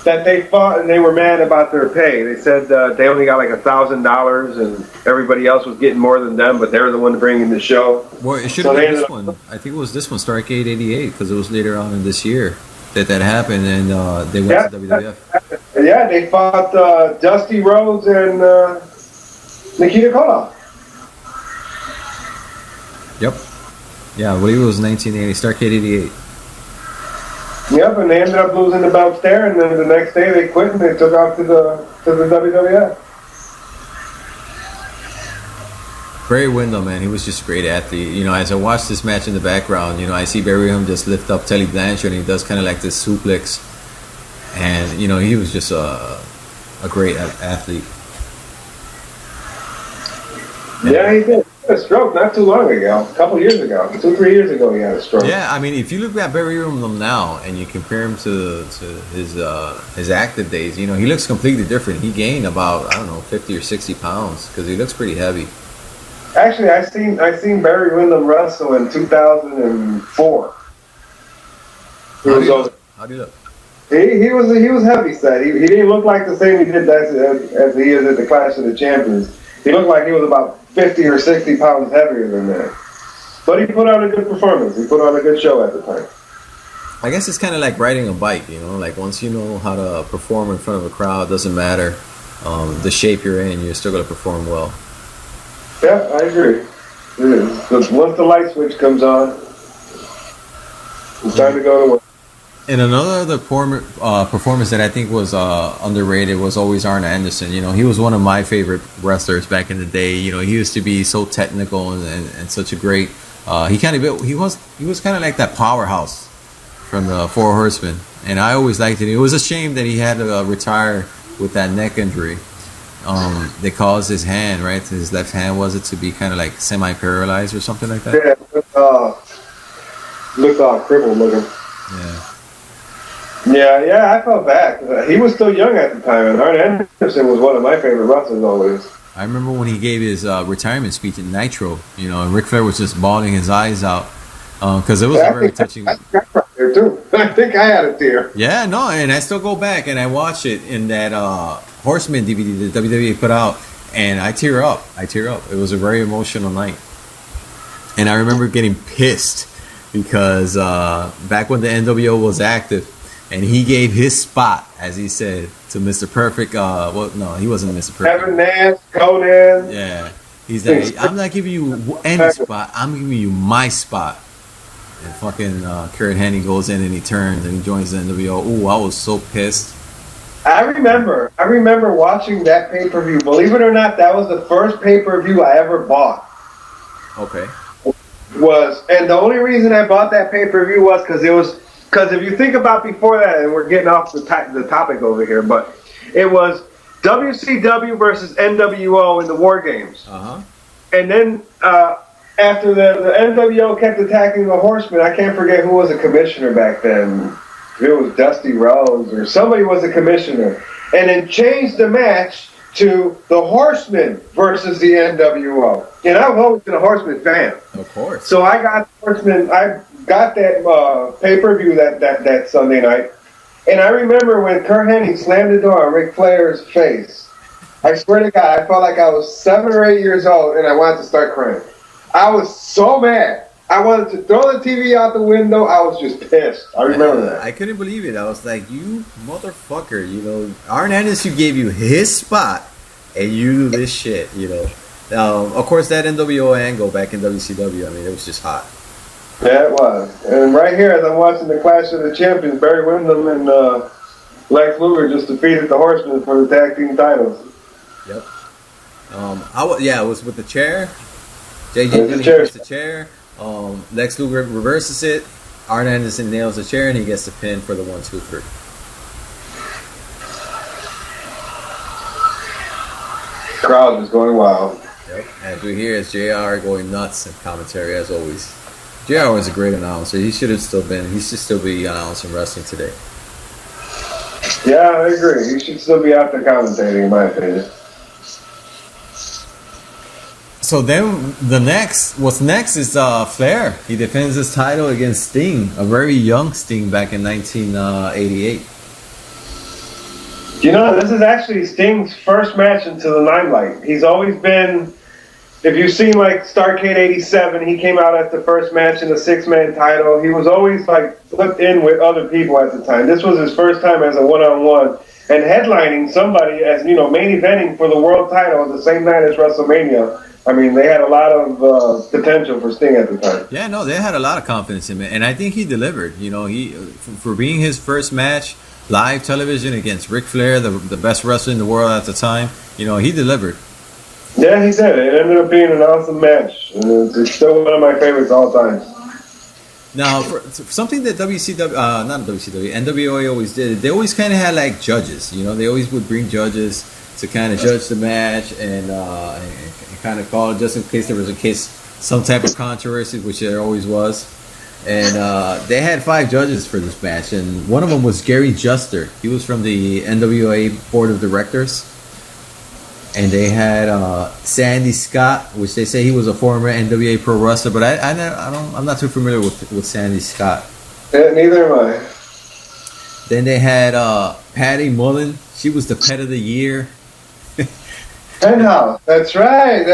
S2: That they fought and they were mad about their pay. They said they only got like $1,000 and everybody else was getting more than them, but they were the one bringing the show.
S1: Well, it should have been this one. I think it was this one, Starrcade 88, because it was later on in this year that happened, and they went to WWF.
S2: Yeah, they fought Dusty Rhodes and Nikita Koloff.
S1: Yep. Yeah, I believe it was 1980, Starrcade 88.
S2: Yep, and they ended up losing the belts there, and then the next day they quit and they took off to the WWF.
S1: Barry Windham, man, he was just a great athlete. You know, as I watched this match in the background, you know, I see Barry Windham just lift up Tully Blanchard, and he does kind of like this suplex. And, you know, he was just a great athlete.
S2: Yeah, he did. He had a stroke not too long ago, a couple years ago, 2-3 years ago he had a stroke.
S1: Yeah, I mean, if you look at Barry Windham now and you compare him to his active days, you know, he looks completely different. He gained about, I don't know, 50 or 60 pounds because he looks pretty heavy.
S2: Actually, I seen Barry Windham wrestle in 2004.
S1: How do you look?
S2: He was heavy set. He didn't look like the same he did as he is at the Clash of the Champions. He looked like he was about 50 or 60 pounds heavier than that. But he put on a good performance. He put on a good show at the time.
S1: I guess it's kind of like riding a bike, you know, like once you know how to perform in front of a crowd, doesn't matter the shape you're in, you're still going to perform well.
S2: Yeah, I agree. It is. Once the light switch comes on, it's time to go to work.
S1: And another performance that I think was underrated was always Arn Anderson. You know, he was one of my favorite wrestlers back in the day. You know, he used to be so technical and such a great. He was kind of like that powerhouse from the Four Horsemen, and I always liked it. It was a shame that he had to retire with that neck injury. They caused his hand, right? His left hand, was it, to be kind of like semi-paralyzed or something like that?
S2: Yeah, looked all crippled looking.
S1: Yeah.
S2: Yeah, I felt bad. He was still young at the time, and Arn Anderson was one of my favorite wrestlers always.
S1: I remember when he gave his retirement speech in Nitro, you know, and Ric Flair was just bawling his eyes out because it was a very touching.
S2: I right there too. I think I had a tear.
S1: Yeah, no, and I still go back and I watch it in that Horseman DVD that WWE put out, and I tear up. It was a very emotional night, and I remember getting pissed because back when the NWO was active. And he gave his spot, as he said, to Mr. Perfect. Well, no, he wasn't Mr. Perfect.
S2: Kevin Nash, Conan.
S1: Yeah. He's like, I'm not giving you any spot. I'm giving you my spot. And fucking Kurt Hennig goes in and he turns and he joins the NWO. Ooh, I was so pissed.
S2: I remember watching that pay-per-view. Believe it or not, that was the first pay-per-view I ever bought.
S1: Okay.
S2: And the only reason I bought that pay-per-view was because if you think about before that, and we're getting off the topic over here, but it was WCW versus NWO in the War Games.
S1: Uh-huh.
S2: And then after the NWO kept attacking the Horsemen, I can't forget who was a commissioner back then. It was Dusty Rhodes or somebody was a commissioner. And then changed the match to the Horsemen versus the NWO. And I've always been a Horsemen fan.
S1: Of course.
S2: So I got Horsemen. I got that pay-per-view that Sunday night. And I remember when Kurt Hennig slammed the door on Ric Flair's face. I swear to God, I felt like I was 7 or 8 years old and I wanted to start crying. I was so mad. I wanted to throw the TV out the window. I was just pissed. I remember that.
S1: I couldn't believe it. I was like, you motherfucker, you know. Arn Anderson gave you his spot and you do this shit, you know. Of course, that NWO angle back in WCW, I mean, it was just hot.
S2: Yeah, it was. And right here, as I'm watching the Clash of the Champions, Barry Windham and Lex Luger just defeated the Horsemen for the tag team titles.
S1: Yep. It was with the chair. JJ hits the chair. Lex Luger reverses it. Arn Anderson nails the chair, and he gets the pin for the 1, 2, 3.
S2: Crowd is going wild.
S1: Yep. And we hear is JR going nuts in commentary as always. JR was a great announcer. He should still be announcing wrestling today.
S2: Yeah, I agree. He should still be out there commentating, in my opinion.
S1: So then what's next is Flair. He defends his title against Sting, a very young Sting back in 1988.
S2: You know, this is actually Sting's first match into the limelight. He's always been, if you've seen like Starrcade 87, he came out as the first match in the 6-man title. He was always like flipped in with other people at the time. This was his first time as a one-on-one. and headlining somebody as main eventing for the world title the same night as WrestleMania. I mean, they had a lot of potential for Sting at the time.
S1: Yeah, no, they had a lot of confidence in him, and I think he delivered. He for being his first match live television against Ric Flair, the best wrestler in the world at the time. He delivered.
S2: Yeah, he did. It ended up being an awesome match. It's still one of my favorites all time.
S1: Now, for something that NWA always did, they always kind of had like judges. They always would bring judges to kind of judge the match and kind of call it just in case there was some type of controversy, which there always was. And they had 5 judges for this match, and one of them was Gary Juster. He was from the NWA Board of Directors. And they had Sandy Scott, which they say he was a former NWA pro wrestler, but I'm not too familiar with Sandy Scott.
S2: Yeah, neither am I.
S1: Then they had Patty Mullen. She was the Pet of the Year.
S2: Penthouse. That's right.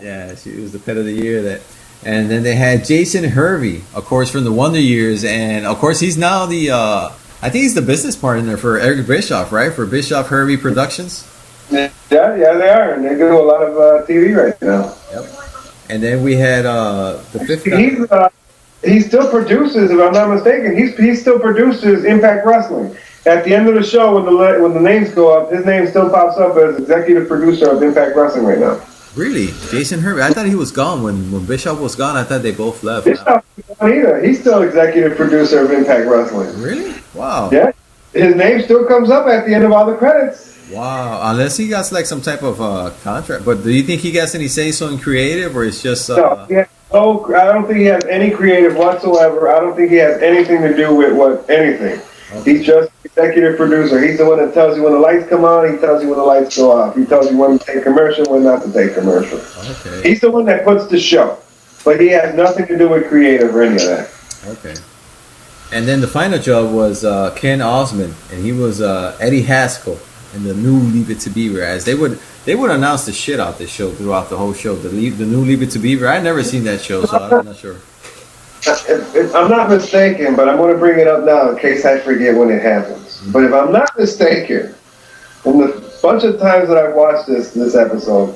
S1: Yeah, she was the Pet of the Year. And then they had Jason Hervey, of course, from the Wonder Years, and of course he's now I think he's the business partner for Eric Bischoff, right? For Bischoff Hervey Productions.
S2: Yeah, they are, and they do a lot of TV right now.
S1: Yep. And then we had the 5th guy.
S2: He still produces, if I'm not mistaken. He still produces Impact Wrestling. At the end of the show, when the names go up, his name still pops up as executive producer of Impact Wrestling right now.
S1: Really, Jason Hervey? I thought he was gone when Bischoff was gone. I thought they both left.
S2: Bischoff isn't gone either. He's still executive producer of Impact Wrestling.
S1: Really? Wow.
S2: Yeah, his name still comes up at the end of all the credits.
S1: Wow, unless he got like some type of contract. But do you think he gets any say-so in creative, or it's just...
S2: No, I don't think he has any creative whatsoever. I don't think he has anything to do with anything. Okay. He's just executive producer. He's the one that tells you when the lights come on. He tells you when the lights go off. He tells you when to take commercial, when not to take commercial.
S1: Okay.
S2: He's the one that puts the show. But he has nothing to do with creative or any of that.
S1: Okay. And then the final job was Ken Osmond, and he was Eddie Haskell in the new Leave It to Beaver. As they would announce the shit out this show throughout the whole show. The new Leave It to Beaver. I'd never seen that show, so I'm not sure.
S2: If I'm not mistaken, but I'm going to bring it up now in case I forget when it happens. Mm-hmm. But if I'm not mistaken, from the bunch of times that I've watched this episode,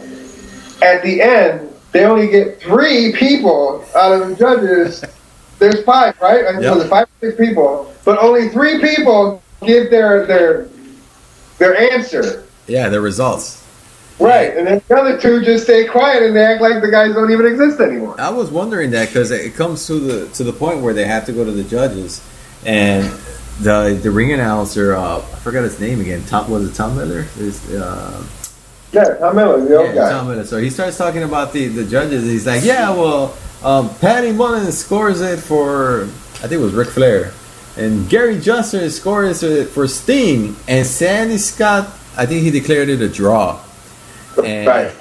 S2: at the end they only get 3 people out of the judges. There's 5, right? I think it was 5 or 6 people, but only 3 people give their answer.
S1: Yeah, their results.
S2: Right, and then the other 2 just stay quiet and they act like the guys don't even exist anymore.
S1: I was wondering that because it comes to the point where they have to go to the judges, and the ring announcer, I forgot his name again. Was it Tom Miller?
S2: Yeah, Tom Miller, the old guy.
S1: Tom Miller. So he starts talking about the judges. He's like, yeah, well, Patty Mullen scores it for, I think it was Ric Flair, and Gary Juster scores it for Sting, and Sandy Scott, I think he declared it a draw. And,
S2: right.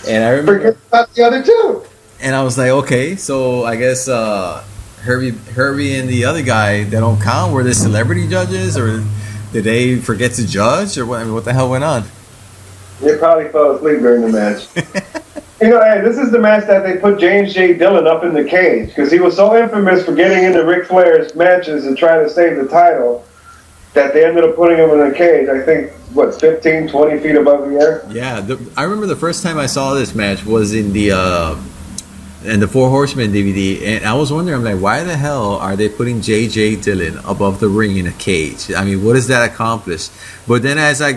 S1: And I remember...
S2: Forget about the other 2.
S1: And I was like, okay, so I guess Herbie and the other guy, they don't count? Were they celebrity judges, or did they forget to judge, or what? I mean, what the hell went on?
S2: They probably fell asleep during the match. Hey, this is the match that they put James J. Dillon up in the cage, because he was so infamous for getting into Ric Flair's matches and trying to save the title that they ended up putting him in a cage, I think, 15, 20 feet above the air?
S1: Yeah, I remember the first time I saw this match was in the Four Horsemen DVD, and I was wondering, I'm like, why the hell are they putting J.J. Dillon above the ring in a cage? I mean, what does that accomplish? But then as I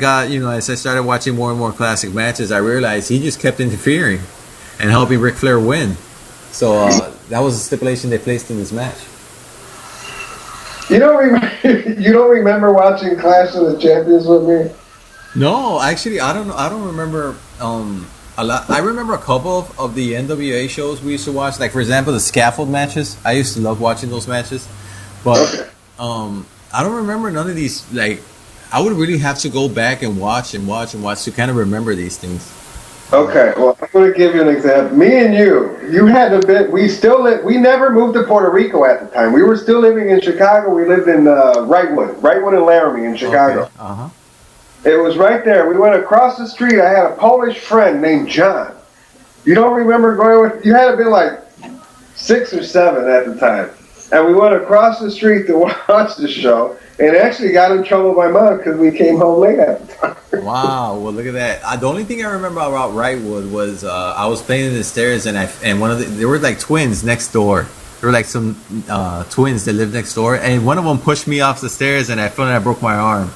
S1: started watching more and more classic matches, I realized he just kept interfering and helping Ric Flair win. So that was a stipulation they placed in this match.
S2: You don't remember watching Clash of the Champions with me?
S1: No, actually, I don't remember a lot. I remember a couple of the NWA shows we used to watch. Like, for example, the scaffold matches. I used to love watching those matches. But I don't remember none of these. Like, I would really have to go back and watch to kind of remember these things.
S2: Okay, well, I'm going to give you an example. Me and you had a bit. We never moved to Puerto Rico at the time. We were still living in Chicago. We lived in Wrightwood and Laramie in Chicago.
S1: Okay. Uh-huh.
S2: It was right there. We went across the street. I had a Polish friend named John. You don't remember going with? You had to be like 6 or 7 at the time. and we went across the street to watch the show, and actually got in trouble by mom because we came home late at the time.
S1: Wow, well look at that. The only thing I remember about Wrightwood was I was playing in the stairs and one of there were like twins next door. There were like some twins that lived next door, and one of them pushed me off the stairs, and I felt like I broke my arm.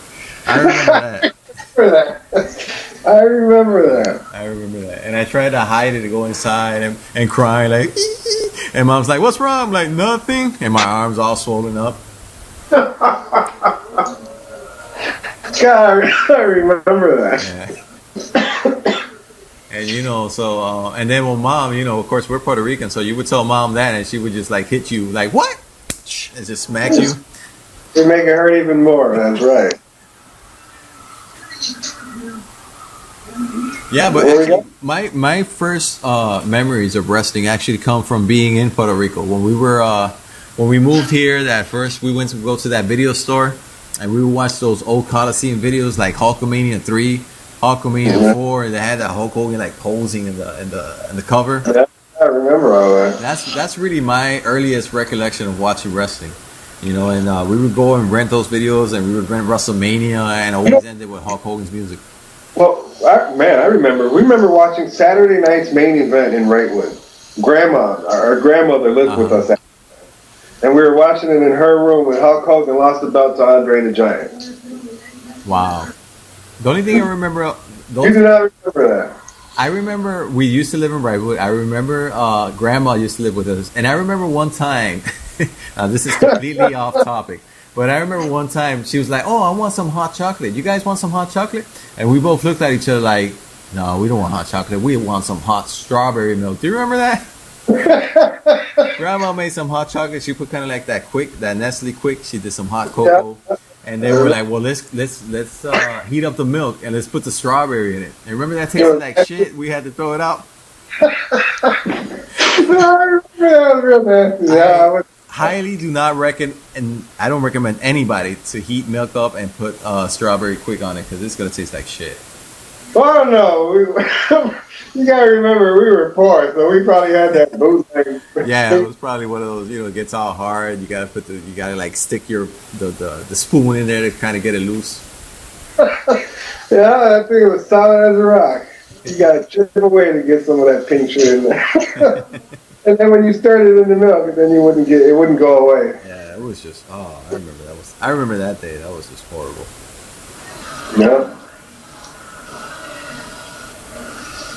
S1: I remember that.
S2: I remember that.
S1: I remember that. And I tried to hide it to go inside and crying like, and mom's like, "What's wrong?" I'm like, "Nothing," and my arm's all swollen up.
S2: God, I remember that.
S1: Yeah. And so and then when mom, of course we're Puerto Rican, so you would tell mom that, and she would just like hit you like what, and just smack you.
S2: It make it hurt even more. That's right.
S1: Yeah, but actually, my first memories of wrestling actually come from being in Puerto Rico. When we moved here, that first we went to go to that video store, and we would watch those old Coliseum videos like Hulkamania 3, Hulkamania 4, and they had that Hulk Hogan like posing in the cover.
S2: Yeah, I remember all that.
S1: That's really my earliest recollection of watching wrestling. And we would go and rent those videos, and we would rent WrestleMania, and always ended with Hulk Hogan's music.
S2: Well, I remember. We remember watching Saturday night's main event in Wrightwood. Our grandmother lived with us, and we were watching it in her room when Hulk Hogan lost the belt to Andre the Giant.
S1: Wow. The only thing I remember...
S2: You do not remember that.
S1: I remember we used to live in Wrightwood. I remember Grandma used to live with us. And I remember one time... Now, this is completely off topic. But I remember one time she was like, "Oh, I want some hot chocolate. You guys want some hot chocolate?" And we both looked at each other like, "No, we don't want hot chocolate. We want some hot strawberry milk." Do you remember that? Grandma made some hot chocolate. She put kind of like that Nestle Quick. She did some hot cocoa. Yeah. And they were like, "Well, let's heat up the milk and let's put the strawberry in it." And remember that tasted like shit? We had to throw it out. Highly do not and I don't recommend anybody to heat milk up and put strawberry quick on it because it's gonna taste like shit.
S2: Oh no, you gotta remember we were poor, so we probably had that bootleg.
S1: Yeah, it was probably one of those. It gets all hard. You gotta like stick the spoon in there to kind of get it loose.
S2: Yeah, I think it was solid as a rock. You gotta chip away to get some of that pink shit in there. And then when you stirred it in the milk, then it wouldn't go away.
S1: Yeah, it was just I remember that day. That was just horrible.
S2: Yeah.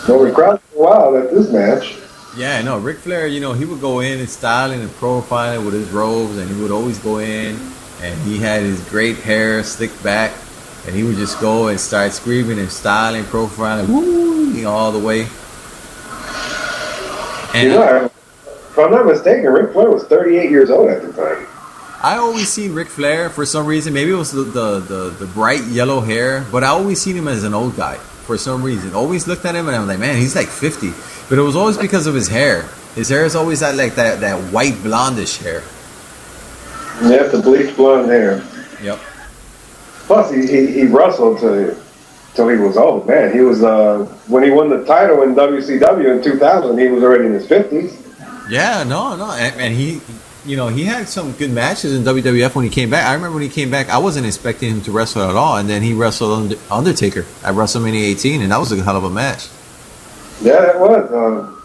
S2: Well, we crowd for a while at this match.
S1: Yeah, no, Ric Flair, he would go in and styling and profiling with his robes, and he would always go in, and he had his great hair slicked back, and he would just go and start screaming and styling, profiling, woo, all the way. And
S2: if I'm not mistaken, Ric Flair was 38 years old at the time.
S1: I always seen Ric Flair for some reason. Maybe it was the bright yellow hair, but I always seen him as an old guy for some reason. Always looked at him and I'm like, man, he's like 50. But it was always because of his hair. His hair is always that white blondish hair.
S2: Yeah, the bleached blonde hair.
S1: Yep.
S2: Plus, he wrestled till he was old, man. He was when he won the title in WCW in 2000, he was already in his 50s.
S1: Yeah, no, and he had some good matches in WWF when he came back. I remember when he came back, I wasn't expecting him to wrestle at all, and then he wrestled Undertaker at WrestleMania 18, and that was a hell of a match.
S2: Yeah, that was.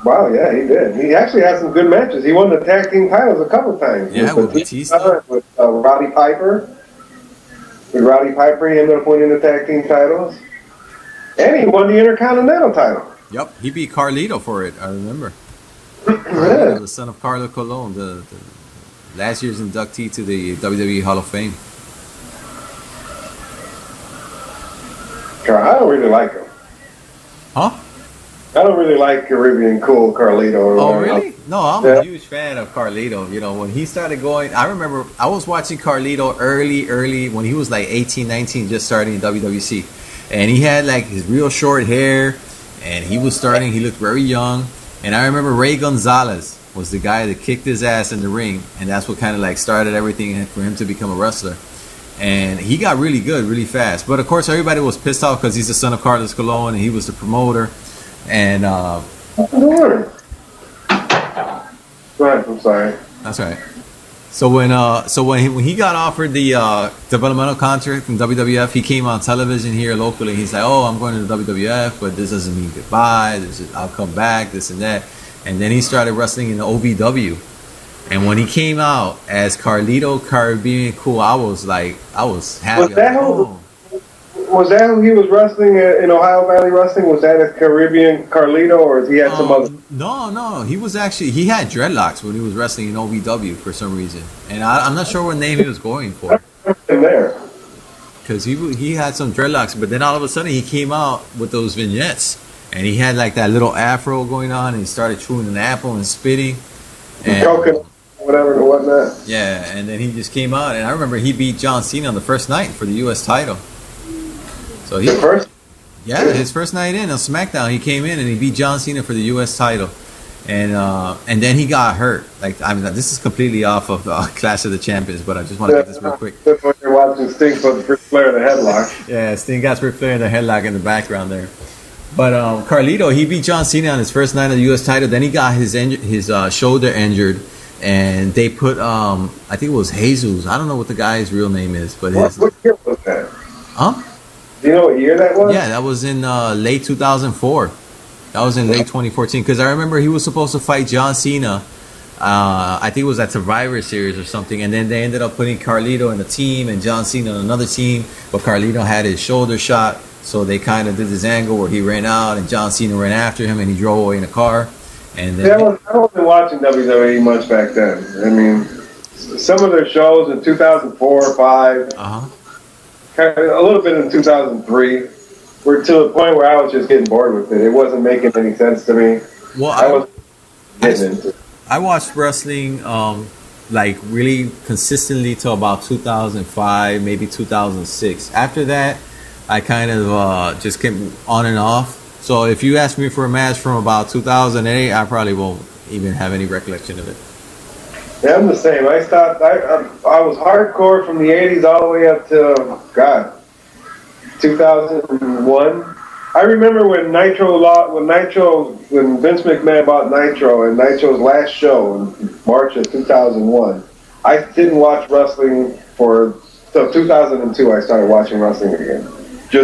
S2: Wow, yeah, he did. He actually had some good matches. He won the tag team titles a couple times.
S1: Yeah, with Batista.
S2: With Roddy Piper. With Roddy Piper, he ended up winning the tag team titles. And he won the Intercontinental title.
S1: Yep, he beat Carlito for it, I remember.
S2: Yeah.
S1: The son of Carlo Colon, the last year's inductee to the WWE Hall of Fame.
S2: I don't really like him.
S1: Huh?
S2: I don't really like Caribbean Cool Carlito.
S1: Oh, really? No, I'm a huge fan of Carlito. When he started going, I remember I was watching Carlito early when he was like 18, 19, just starting in WWC. And he had like his real short hair, and he was starting, he looked very young. And I remember Ray Gonzalez was the guy that kicked his ass in the ring, and that's what kind of like started everything for him to become a wrestler. And he got really good, really fast. But of course, everybody was pissed off because he's the son of Carlos Colon, and he was the promoter. And
S2: Go ahead, I'm sorry.
S1: That's right. when he got offered the developmental contract from WWF, he came on television here locally. He's like, "Oh, I'm going to the WWF, but this doesn't mean goodbye. I'll come back, this and that." And then he started wrestling in the OVW. And when he came out as Carlito Caribbean Cool, I was happy.
S2: Was that who he was wrestling in Ohio Valley Wrestling? Was that a Caribbean Carlito, or he had some other?
S1: No. He had dreadlocks when he was wrestling in OVW for some reason, and I'm not sure what name he was going for.
S2: There,
S1: because he had some dreadlocks, but then all of a sudden he came out with those vignettes, and he had like that little afro going on, and he started chewing an apple and spitting, and
S2: coconut, whatever and whatnot.
S1: Yeah, and then he just came out, and I remember he beat John Cena on the first night for the U.S. title. So his first night in on SmackDown, he came in and he beat John Cena for the U.S. title, and then he got hurt. Like, I mean, this is completely off of Clash of the Champions, but I just want to get this real quick.
S2: That's when you're watching Sting put Ric Flair in the headlock.
S1: Yeah, Sting got Ric Flair in the headlock in the background there. But Carlito, he beat John Cena on his first night of the U.S. title. Then he got his shoulder injured, and they put I think it was Jesus. I don't know what the guy's real name is, but
S2: what year was that?
S1: Huh?
S2: Do you know what year that was?
S1: Yeah, that was in late 2004. That was in late 2014. Because I remember he was supposed to fight John Cena. I think it was at Survivor Series or something. And then they ended up putting Carlito in a team and John Cena in another team. But Carlito had his shoulder shot. So they kind of did this angle where he ran out and John Cena ran after him and he drove away in a car. And then
S2: I wasn't watching WWE much back then. I mean, some of their shows in 2004 or 5. A little bit in 2003. We're to the point where I was just getting bored with it. It wasn't making any sense to me.
S1: Well,
S2: I was getting into it.
S1: I watched wrestling like really consistently till about 2005, maybe 2006. After that, I kind of just came on and off. So if you ask me for a match from about 2008, I probably won't even have any recollection of it.
S2: Yeah, I'm the same. I stopped. I was hardcore from the 80s all the way up to 2001. I remember when when Vince McMahon bought Nitro, and Nitro's last show in March of 2001. I didn't watch wrestling till 2002. I started watching wrestling again.
S1: You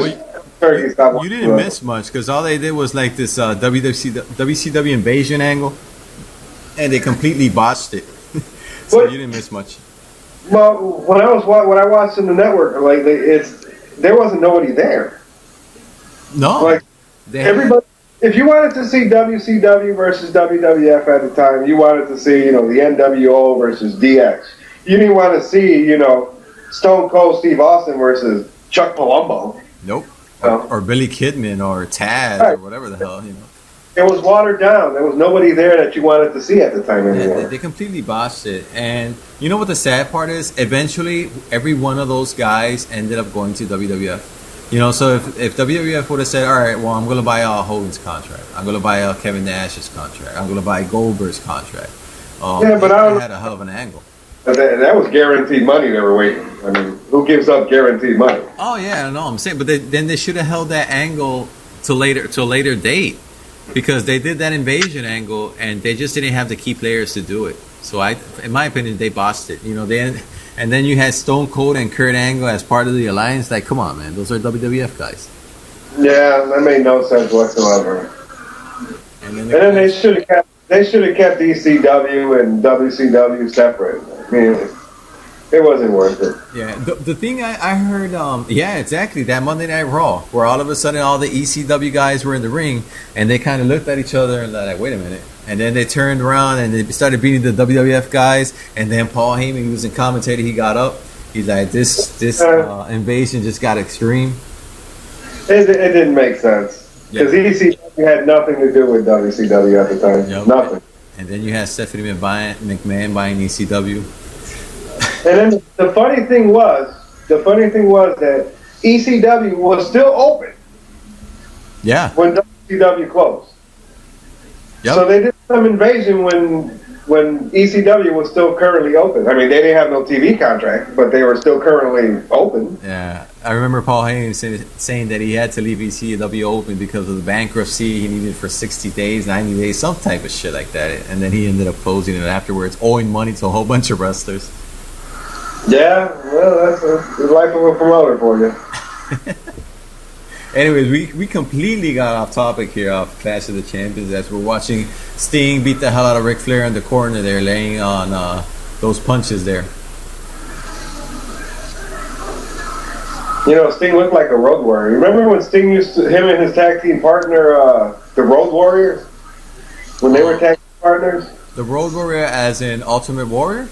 S1: didn't miss much because all they did was like this WCW invasion angle, and they completely botched it. So you didn't miss much.
S2: Well, when I watched in the network, like there wasn't nobody there.
S1: No,
S2: like everybody. If you wanted to see WCW versus WWF at the time, you wanted to see the NWO versus DX. You didn't want to see Stone Cold Steve Austin versus Chuck Palumbo.
S1: Nope. Or Billy Kidman or Taz or whatever the hell.
S2: It was watered down. There was nobody there that you wanted to see at the time anymore.
S1: Yeah, they completely botched it. And you know what the sad part is? Eventually, every one of those guys ended up going to WWF. So if WWF would have said, all right, well, I'm going to buy Hogan's contract. I'm going to buy Kevin Nash's contract. I'm going to buy Goldberg's contract. But I had a hell of an angle.
S2: That was guaranteed money they were waiting. I mean, who gives up guaranteed money?
S1: Oh, yeah, I know. I'm saying. But then they should have held that angle to a later date. Because they did that invasion angle, and they just didn't have the key players to do it. So in my opinion, they botched it. And then you had Stone Cold and Kurt Angle as part of the alliance. Like, come on, man, those are WWF guys.
S2: Yeah, that made no sense whatsoever. And then they should have kept ECW and WCW separate. I mean, it wasn't worth it.
S1: Yeah, the thing I heard, exactly, that Monday Night Raw, where all of a sudden all the ECW guys were in the ring, and they kind of looked at each other and like, wait a minute. And then they turned around and they started beating the WWF guys, and then Paul Heyman, he was in commentator, he got up. He's like, this invasion just got extreme.
S2: It didn't make sense. Because ECW had nothing to do with WCW at the time. Yep. Nothing.
S1: And then you had Stephanie McMahon buying ECW.
S2: And then the funny thing was that ECW was still open.
S1: Yeah.
S2: When WCW closed.
S1: Yep.
S2: So they didn't some invasion when ECW was still currently open. I mean, they didn't have no TV contract, but they were still currently open.
S1: Yeah, I remember Paul Heyman saying that he had to leave ECW open because of the bankruptcy he needed for 60 days, 90 days, some type of shit like that. And then he ended up closing it afterwards, owing money to a whole bunch of wrestlers.
S2: Yeah, well, that's the life of a promoter for you.
S1: Anyways, we completely got off topic here off Clash of the Champions as we're watching Sting beat the hell out of Ric Flair in the corner there, laying on those punches there.
S2: You know, Sting looked like a Road Warrior. Remember when Sting him and his tag team partner, the Road Warriors, when they were tag team partners?
S1: The Road Warrior as in Ultimate Warrior?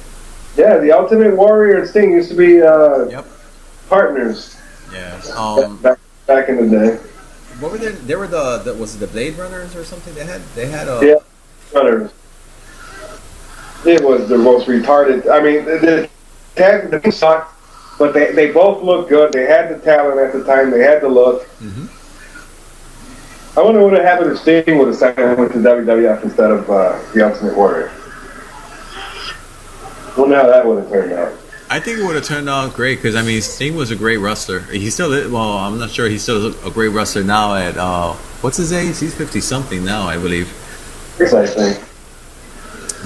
S2: Yeah, the Ultimate Warrior and Sting used to be partners.
S1: Yeah.
S2: Back in the day.
S1: What were they? They were the was it the Blade Runners or something? They had
S2: Runners. It was the most retarded. I mean, the tag sucked, but they both looked good. They had the talent at the time. They had the look. I wonder what would have happened if Sting would have signed with the WWF instead of the Ultimate Warrior. I wonder how that would have turned out.
S1: I think it would have turned out great because I mean Sting was a great wrestler. He still is, well, I'm not sure he's still a great wrestler now at what's his age? He's 50 something now, I believe.
S2: I think.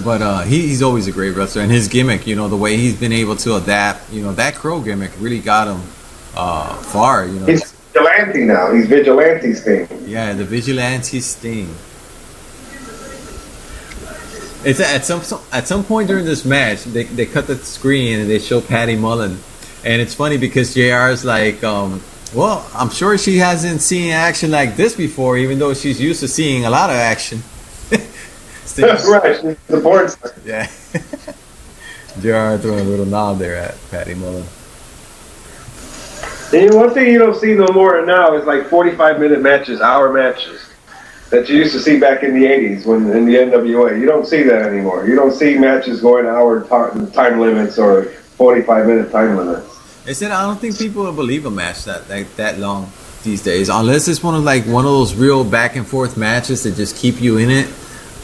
S1: But he's always a great wrestler, and his gimmick, you know, the way he's been able to adapt, you know, that crow gimmick really got him far. You know,
S2: he's vigilante now. He's vigilante Sting.
S1: Yeah, the vigilante Sting. It's at some point during this match, they cut the screen and they show Patty Mullen, and it's funny because JR is like, well, I'm sure she hasn't seen action like this before, even though she's used to seeing a lot of action.
S2: That's right, she's the porn star.
S1: Yeah. JR throwing a little nod there at Patty Mullen.
S2: And you know, one thing you don't see no more now is like 45-minute matches, hour matches. That you used to see back in the 80s when in the NWA. You don't see that anymore. You don't see matches going hour time limits or 45-minute time limits.
S1: I don't think people will believe a match that long these days, unless it's one of those real back and forth matches that just keep you in it.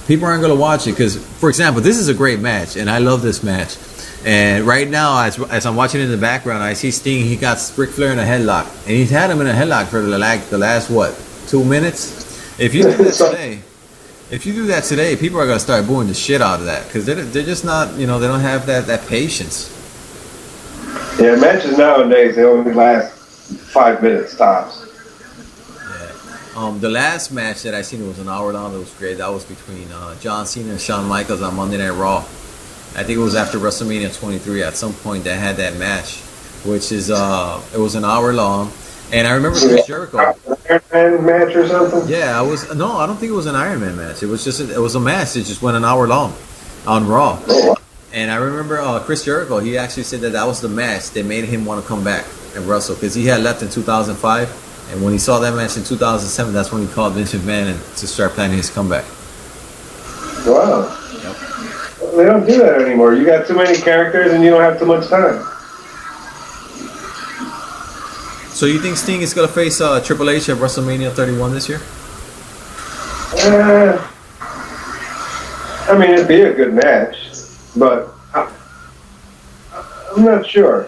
S1: People aren't going to watch it because, for example, this is a great match, and I love this match. And right now, as I'm watching it in the background, I see Sting. He got Ric Flair in a headlock, and he's had him in a headlock for the last 2 minutes. If you do that today, people are gonna start booing the shit out of that because they're just not, you know, they don't have that patience.
S2: Yeah, matches nowadays they only last 5 minutes tops.
S1: Yeah. The last match that I seen was an hour long. It was great. That was between John Cena and Shawn Michaels on Monday Night Raw. I think it was after WrestleMania 23. At some point, they had that match, which is it was an hour long. And I remember Chris Jericho.
S2: Iron Man match or something?
S1: Yeah, I don't think it was an Iron Man match. It was a match. It just went an hour long on Raw.
S2: Oh.
S1: And I remember Chris Jericho. He actually said that was the match that made him want to come back and wrestle because he had left in 2005. And when he saw that match in 2007, that's when he called Vince McMahon to start planning his comeback.
S2: Wow. Yep. They don't do that anymore. You got too many characters and you don't have too much time.
S1: So you think Sting is going to face Triple H at WrestleMania 31 this year?
S2: I mean, it'd be a good match, but I'm not sure.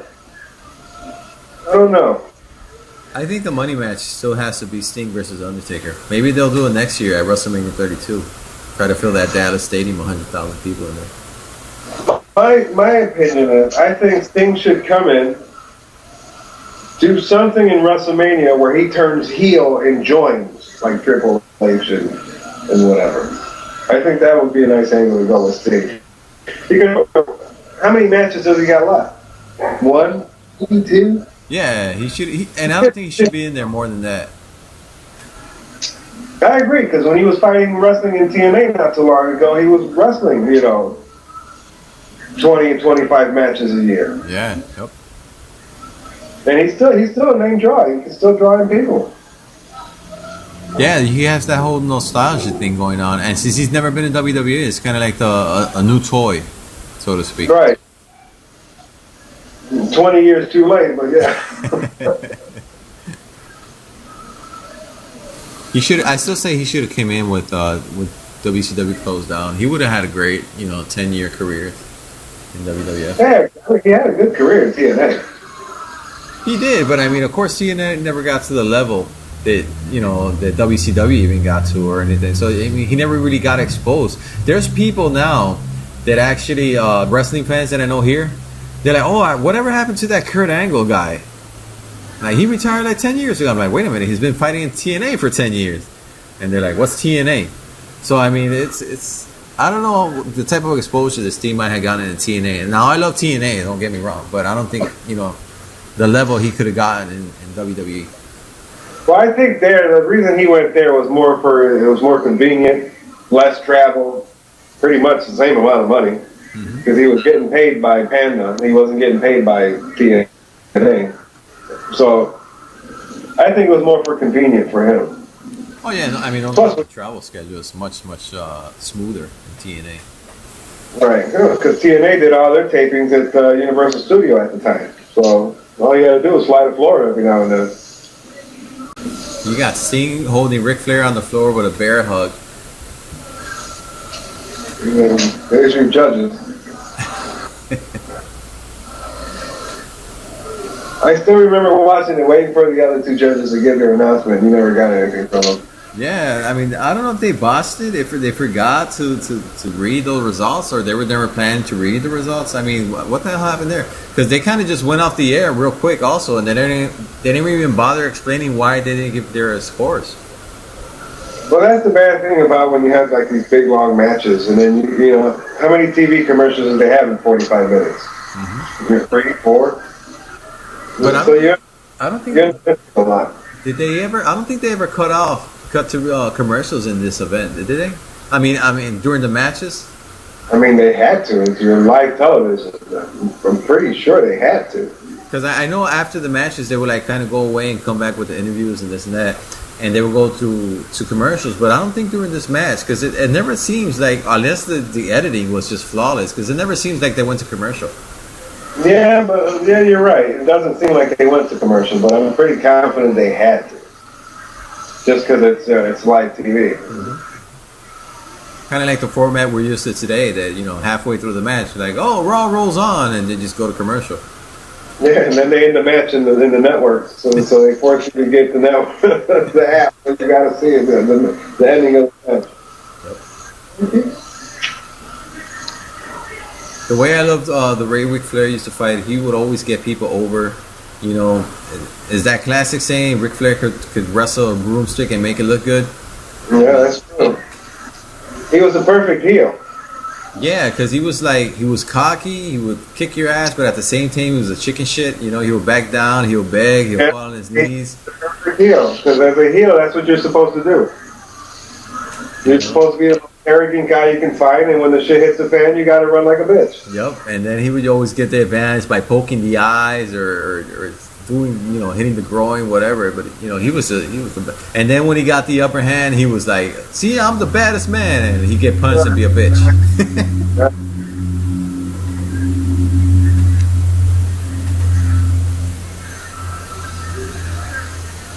S2: I don't know.
S1: I think the money match still has to be Sting versus Undertaker. Maybe they'll do it next year at WrestleMania 32. Try to fill that Dallas Stadium, 100,000 people in there.
S2: My opinion is, I think Sting should come in, do something in WrestleMania where he turns heel and joins, like Triple H and whatever. I think that would be a nice angle to go with Sting. How many matches does he got left? 1, 2?
S1: Yeah, he should. And I don't think he should be in there more than that.
S2: I agree, because when he was fighting wrestling in TNA not too long ago, he was wrestling, 20 and 25 matches a year.
S1: Yeah, yep.
S2: And he's still a name draw. He can still draw in people.
S1: Yeah, he has that whole nostalgia thing going on. And since he's never been in WWE, it's kind of like a new toy, so to speak.
S2: Right. 20 years too late, but yeah.
S1: I still say he should have came in with WCW closed down. He would have had a great, 10-year career in WWF.
S2: Yeah, he had a good career in TNA.
S1: He did, but I mean, of course, TNA never got to the level that that WCW even got to or anything. So I mean, he never really got exposed. There's people now that actually wrestling fans that I know here. They're like, oh, whatever happened to that Kurt Angle guy? Like, he retired like 10 years ago. I'm like, wait a minute, he's been fighting in TNA for 10 years. And they're like, what's TNA? So, I mean, it's I don't know the type of exposure this team might have gotten in TNA. And now, I love TNA, don't get me wrong. But I don't think, the level he could have gotten in WWE.
S2: Well, I think the reason he went there was it was more convenient, less travel, pretty much the same amount of money. Because he was getting paid by Panda. He wasn't getting paid by TNA. So, I think it was more for convenient for him.
S1: Oh, yeah. No, I mean, also the travel schedule is much smoother than TNA.
S2: Right. Because TNA did all their tapings at Universal Studio at the time. So, all you got to do is fly to Florida every now and then.
S1: You got Sting holding Ric Flair on the floor with a bear hug.
S2: There's your judges. I still remember watching it, waiting for the other two judges to give their announcement. You never got anything from them.
S3: Yeah, I mean, I don't know if they botched it, if they forgot to read those results, or they were never planning to read the results. I mean, what the hell happened there? Because they kind of just went off the air real quick also, and they didn't even bother explaining why they didn't give their scores.
S2: Well, that's the bad thing about when you have like these big long matches, and then you know how many TV commercials do they have in 45 minutes? Mm-hmm. 3, 4.
S3: But
S2: so
S3: I don't think
S2: a lot.
S3: Did they ever? I don't think they ever cut to commercials in this event, did they? I mean, during the matches.
S2: I mean, they had to. It's your live television. I'm pretty sure they had to.
S3: Because I know after the matches, they would like kind of go away and come back with the interviews and this and that, and they would go to commercials. But I don't think during this match, because it never seems like, unless the editing was just flawless, because it never seems like they went to commercial.
S2: Yeah, you're right. It doesn't seem like they went to commercial, but I'm pretty confident they had to. Just because it's live TV.
S3: Mm-hmm. Kind of like the format we're used to today, that halfway through the match, like, oh, Raw rolls on, and they just go to commercial.
S2: Yeah, and then they end the match in the network, so they force you to get the the app, but you got to see it, the ending of the match.
S3: Yep. The way I loved the way Ric Flair used to fight, he would always get people over. Is that classic saying, Ric Flair could wrestle a broomstick and make it look good?
S2: Yeah, that's true. He was a perfect heel.
S3: Yeah, because he was cocky, he would kick your ass, but at the same time, he was a chicken shit. He would back down, he would beg, he would fall on his knees.
S2: He's a perfect heel, because as a heel, that's what you're supposed to do. You're supposed to be the most arrogant guy you can find, and when the shit hits the fan, you got to run like a bitch.
S3: Yep, and then he would always get the advantage by poking the eyes or doing, hitting the groin, whatever. But he was the best. And then when he got the upper hand, he was like, "See, I'm the baddest man," and he'd get punched and be a bitch.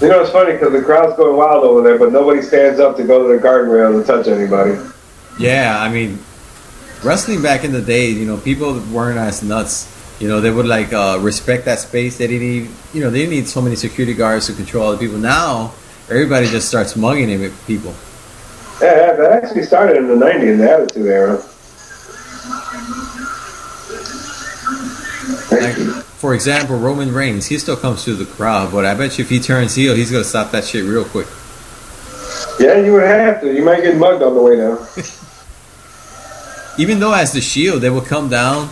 S2: It's funny because the crowd's going wild over there, but nobody stands up to go to the guardrail and touch anybody.
S3: Yeah, I mean, wrestling back in the day, people weren't as nuts. They would respect that space. They didn't need so many security guards to control other people. Now, everybody just starts mugging it with people.
S2: Yeah, that actually started in the 90s, the Attitude Era.
S3: For example, Roman Reigns, he still comes through the crowd, but I bet you if he turns heel, he's going to stop that shit real quick.
S2: Yeah, you would have to. You might get mugged on the way down.
S3: Even though as the Shield, they would come down,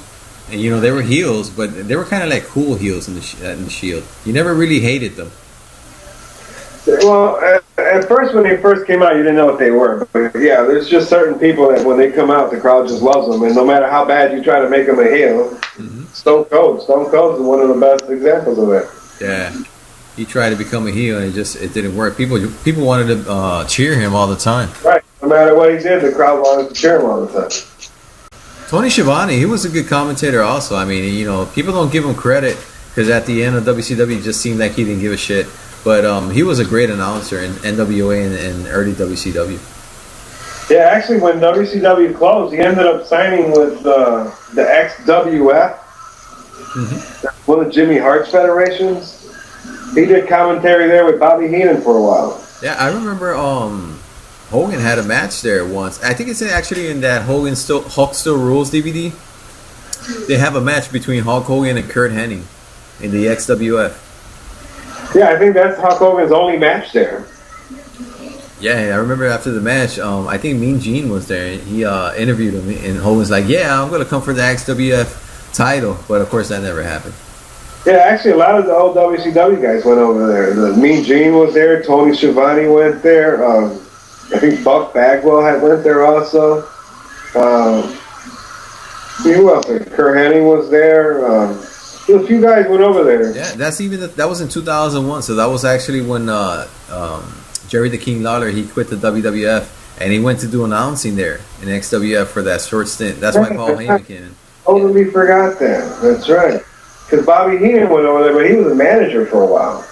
S3: and they were heels, but they were kind of like cool heels in the Shield. You never really hated them.
S2: Well, at first, when they first came out, you didn't know what they were. But yeah, there's just certain people that when they come out, the crowd just loves them. And no matter how bad you try to make them a heel, Stone Cold is one of the best examples of that.
S3: Yeah, he tried to become a heel, and it didn't work. People wanted to cheer him all the time.
S2: Right. No matter what he did, the crowd wanted to cheer him all the time.
S3: Tony Schiavone, he was a good commentator also. I mean, people don't give him credit because at the end of WCW, it just seemed like he didn't give a shit. But he was a great announcer in NWA and early WCW.
S2: Yeah, actually, when WCW closed, he ended up signing with the XWF, one of Jimmy Hart's federations. He did commentary there with Bobby Heenan for a while.
S3: Yeah, I remember Hogan had a match there once. I think it's actually in that Hulk Still Rules DVD. They have a match between Hulk Hogan and Kurt Hennig in the XWF.
S2: Yeah, I think that's Hulk Hogan's only match there.
S3: Yeah, I remember after the match, I think Mean Gene was there. He interviewed him, and Hogan's like, "Yeah, I'm gonna come for the XWF title," but of course that never happened.
S2: Yeah, actually, a lot of the old WCW guys went over there. The Mean Gene was there. Tony Schiavone went there. I think Buck Bagwell went there also. Who else? Kurt Hennig was there. A few guys went over there.
S3: Yeah, that was in 2001. So that was actually when Jerry the King Lawler, he quit the WWF and he went to do announcing there in XWF for that short stint. That's why Paul Heyman came in.
S2: Totally forgot that. That's right. Because Bobby Heenan went over there, but he was a manager for a while.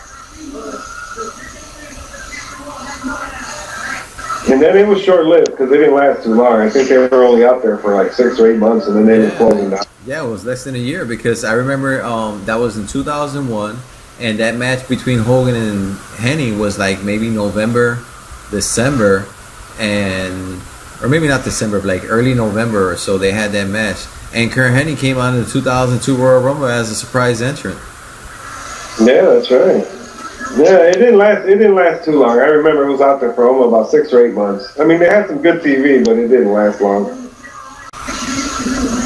S2: And then it was short-lived because they didn't last too long. I think they were only out there for like 6 or 8 months, and then they were closing down.
S3: Yeah, it was less than a year because I remember that was in 2001, and that match between Hogan and Hennig was like maybe November, December, or maybe not December, but like early November or so. They had that match, and Kurt Hennig came out in the 2002 Royal Rumble as a surprise entrant.
S2: Yeah, that's right. Yeah, it didn't last too long. I remember it was out there for almost about 6 or 8 months. I mean, they had some good TV, but it didn't last long.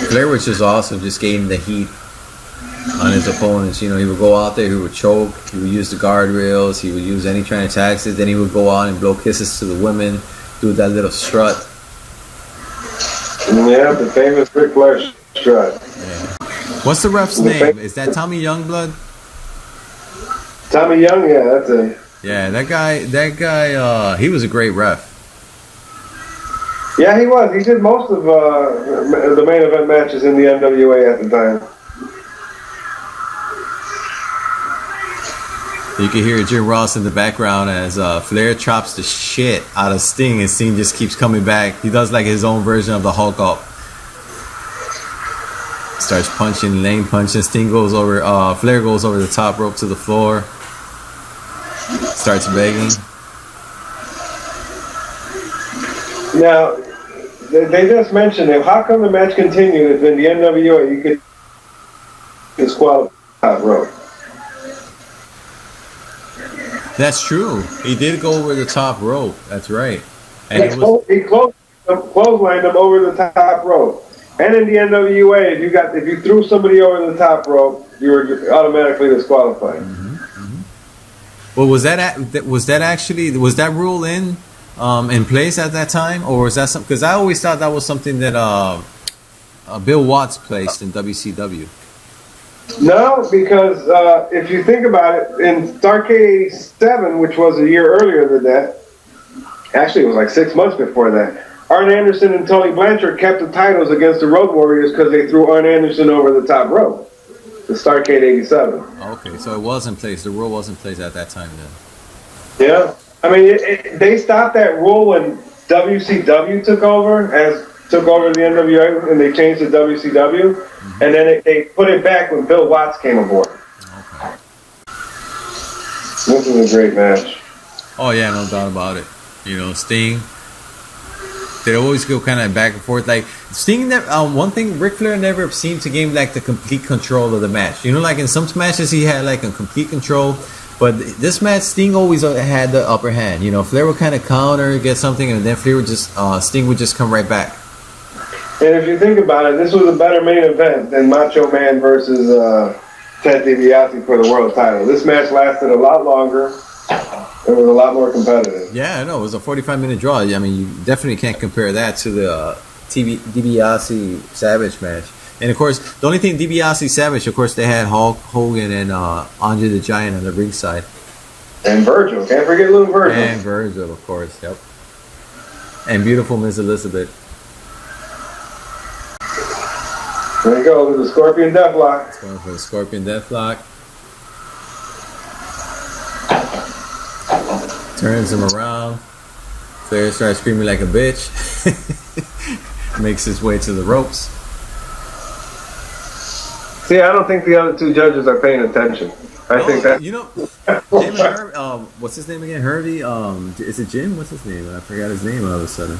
S3: Flair was just awesome, just getting the heat on his opponents. You know, he would go out there, he would choke, he would use the guardrails, he would use any trying attacks, then he would go out and blow kisses to the women, do that little strut.
S2: Yeah, the famous Ric Flair strut.
S3: Yeah. What's the ref's name? Is that Tommy Youngblood?
S2: Tommy Young, yeah, that's it.
S3: Yeah, that guy, he was a great ref.
S2: Yeah, he was. He did most of the main event matches in the NWA at the time.
S3: You can hear Jim Ross in the background as Flair chops the shit out of Sting, and Sting just keeps coming back. He does like his own version of the Hulk up. Starts punching, lane punching. Sting goes over, Flair goes over the top rope to the floor. Starts begging.
S2: Now, they just mentioned it. How come the match continued if in the NWA you could disqualify top rope?
S3: That's true. He did go over the top rope. That's right. And
S2: He clotheslined them over the top rope. And in the NWA, if you threw somebody over the top rope, you were automatically disqualified.
S3: Well, was that rule in place at that time, or was that something? Because I always thought that was something that Bill Watts placed in WCW.
S2: No, because if you think about it, in Starrcade '87, which was a year earlier than that, actually it was like 6 months before that, Arn Anderson and Tony Blanchard kept the titles against the Road Warriors because they threw Arn Anderson over the top rope. The Starrcade '87.
S3: Okay, so it was in place. The rule was in place at that time then.
S2: Yeah, I mean, they stopped that rule when WCW took over the NWA, and they changed to WCW, and then they put it back when Bill Watts came aboard.
S3: Okay.
S2: This was a great match.
S3: Oh yeah, no doubt about it. You know, Sting. They always go kind of back and forth. Like Sting, one thing Ric Flair never seemed to gain like the complete control of the match. You know, like in some matches he had like a complete control, but this match Sting always had the upper hand. You know, Flair would kind of counter, get something, and then Sting would just come right back.
S2: And if you think about it, this was a better main event than Macho Man versus Ted DiBiase for the world title. This match lasted a lot longer. It was a lot more competitive.
S3: Yeah, I know. It was a 45-minute draw. I mean, you definitely can't compare that to the DiBiase Savage match. And, of course, the only thing DiBiase Savage, of course, they had Hulk Hogan and Andre the Giant on the ringside.
S2: And Virgil. Can't forget little Virgil.
S3: And Virgil, of course. Yep. And beautiful Miss Elizabeth.
S2: There you go. With the Scorpion Deathlock.
S3: It's going for the Scorpion Deathlock. Turns him around.
S1: Flair starts screaming like a bitch. Makes his way to the ropes.
S2: See, I don't think the other two judges are paying attention. I think that
S1: Jim and Herb, what's his name again? Hervey. Is it Jim? What's his name? I forgot his name all of a sudden.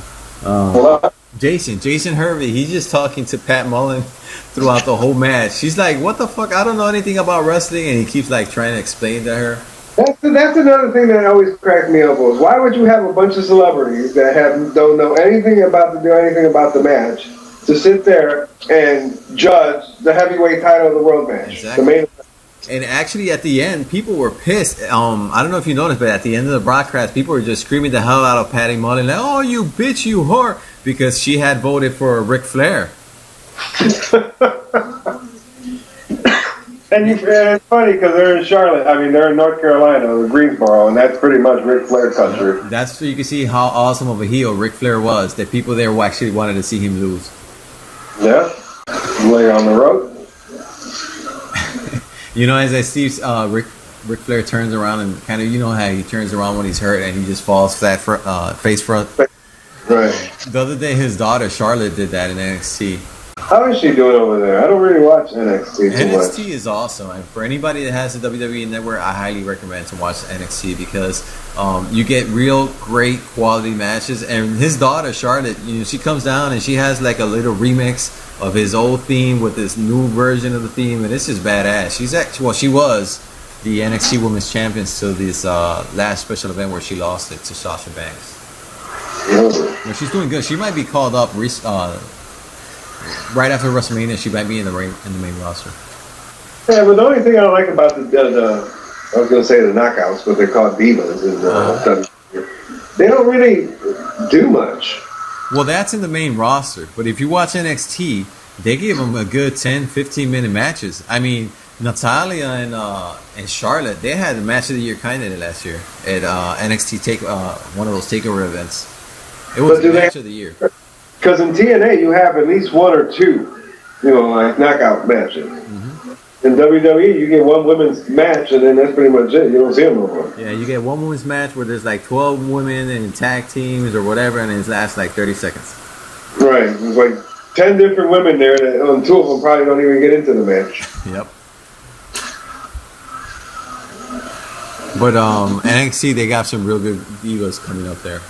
S1: Jason Hervey. He's just talking to Pat Mullen throughout the whole match. She's like, "What the fuck? I don't know anything about wrestling," and he keeps like trying to explain to her.
S2: That's another thing that always cracks me up. Was why would you have a bunch of celebrities that don't know anything about the match to sit there and judge the heavyweight title of the world match?
S1: Exactly.
S2: The main.
S1: And actually, at the end, people were pissed. I don't know if you noticed, but at the end of the broadcast, people were just screaming the hell out of Patty Mullen, like, "Oh, you bitch, you whore," because she had voted for Ric Flair.
S2: And it's funny because they're in Charlotte. I mean, they're in North Carolina, Greensboro, and that's pretty much Ric Flair country.
S1: That's so you can see how awesome of a heel Ric Flair was. That people there actually wanted to see him lose.
S2: Yeah, lay on the road.
S1: You know, as I see Ric Flair turns around and kind of, you know how he turns around when he's hurt and he just falls flat face front.
S2: Right.
S1: The other day, his daughter Charlotte did that in NXT.
S2: How is she doing over there? I don't really watch NXT too much.
S1: NXT is awesome. And for anybody that has the WWE Network, I highly recommend to watch NXT because you get real great quality matches. And his daughter Charlotte, you know, she comes down and she has like a little remix of his old theme with this new version of the theme, and it's just badass. She was the NXT Women's Champion till this last special event where she lost it to Sasha Banks. Well, she's doing good. She might be called up right after WrestleMania. She might be in the main roster.
S2: Yeah, but the only thing I don't like about the I was going to say the knockouts, but they're called divas, they don't really do much.
S1: Well, that's in the main roster. But if you watch NXT, they give them a good 10, 15-minute matches. I mean, Natalia and Charlotte, they had the match of the year kind of last year at NXT one of those takeover events. It was the match of the year.
S2: Because in TNA, you have at least one or two, you know, like knockout matches. Mm-hmm. In WWE, you get one women's match, and then that's pretty much it. You don't see them no more.
S1: Yeah, you get one women's match where there's like 12 women in tag teams or whatever, and it lasts like 30 seconds.
S2: Right. There's like 10 different women there, and two of them probably don't even get into the match.
S1: Yep. But NXT, they got some real good divas coming up there.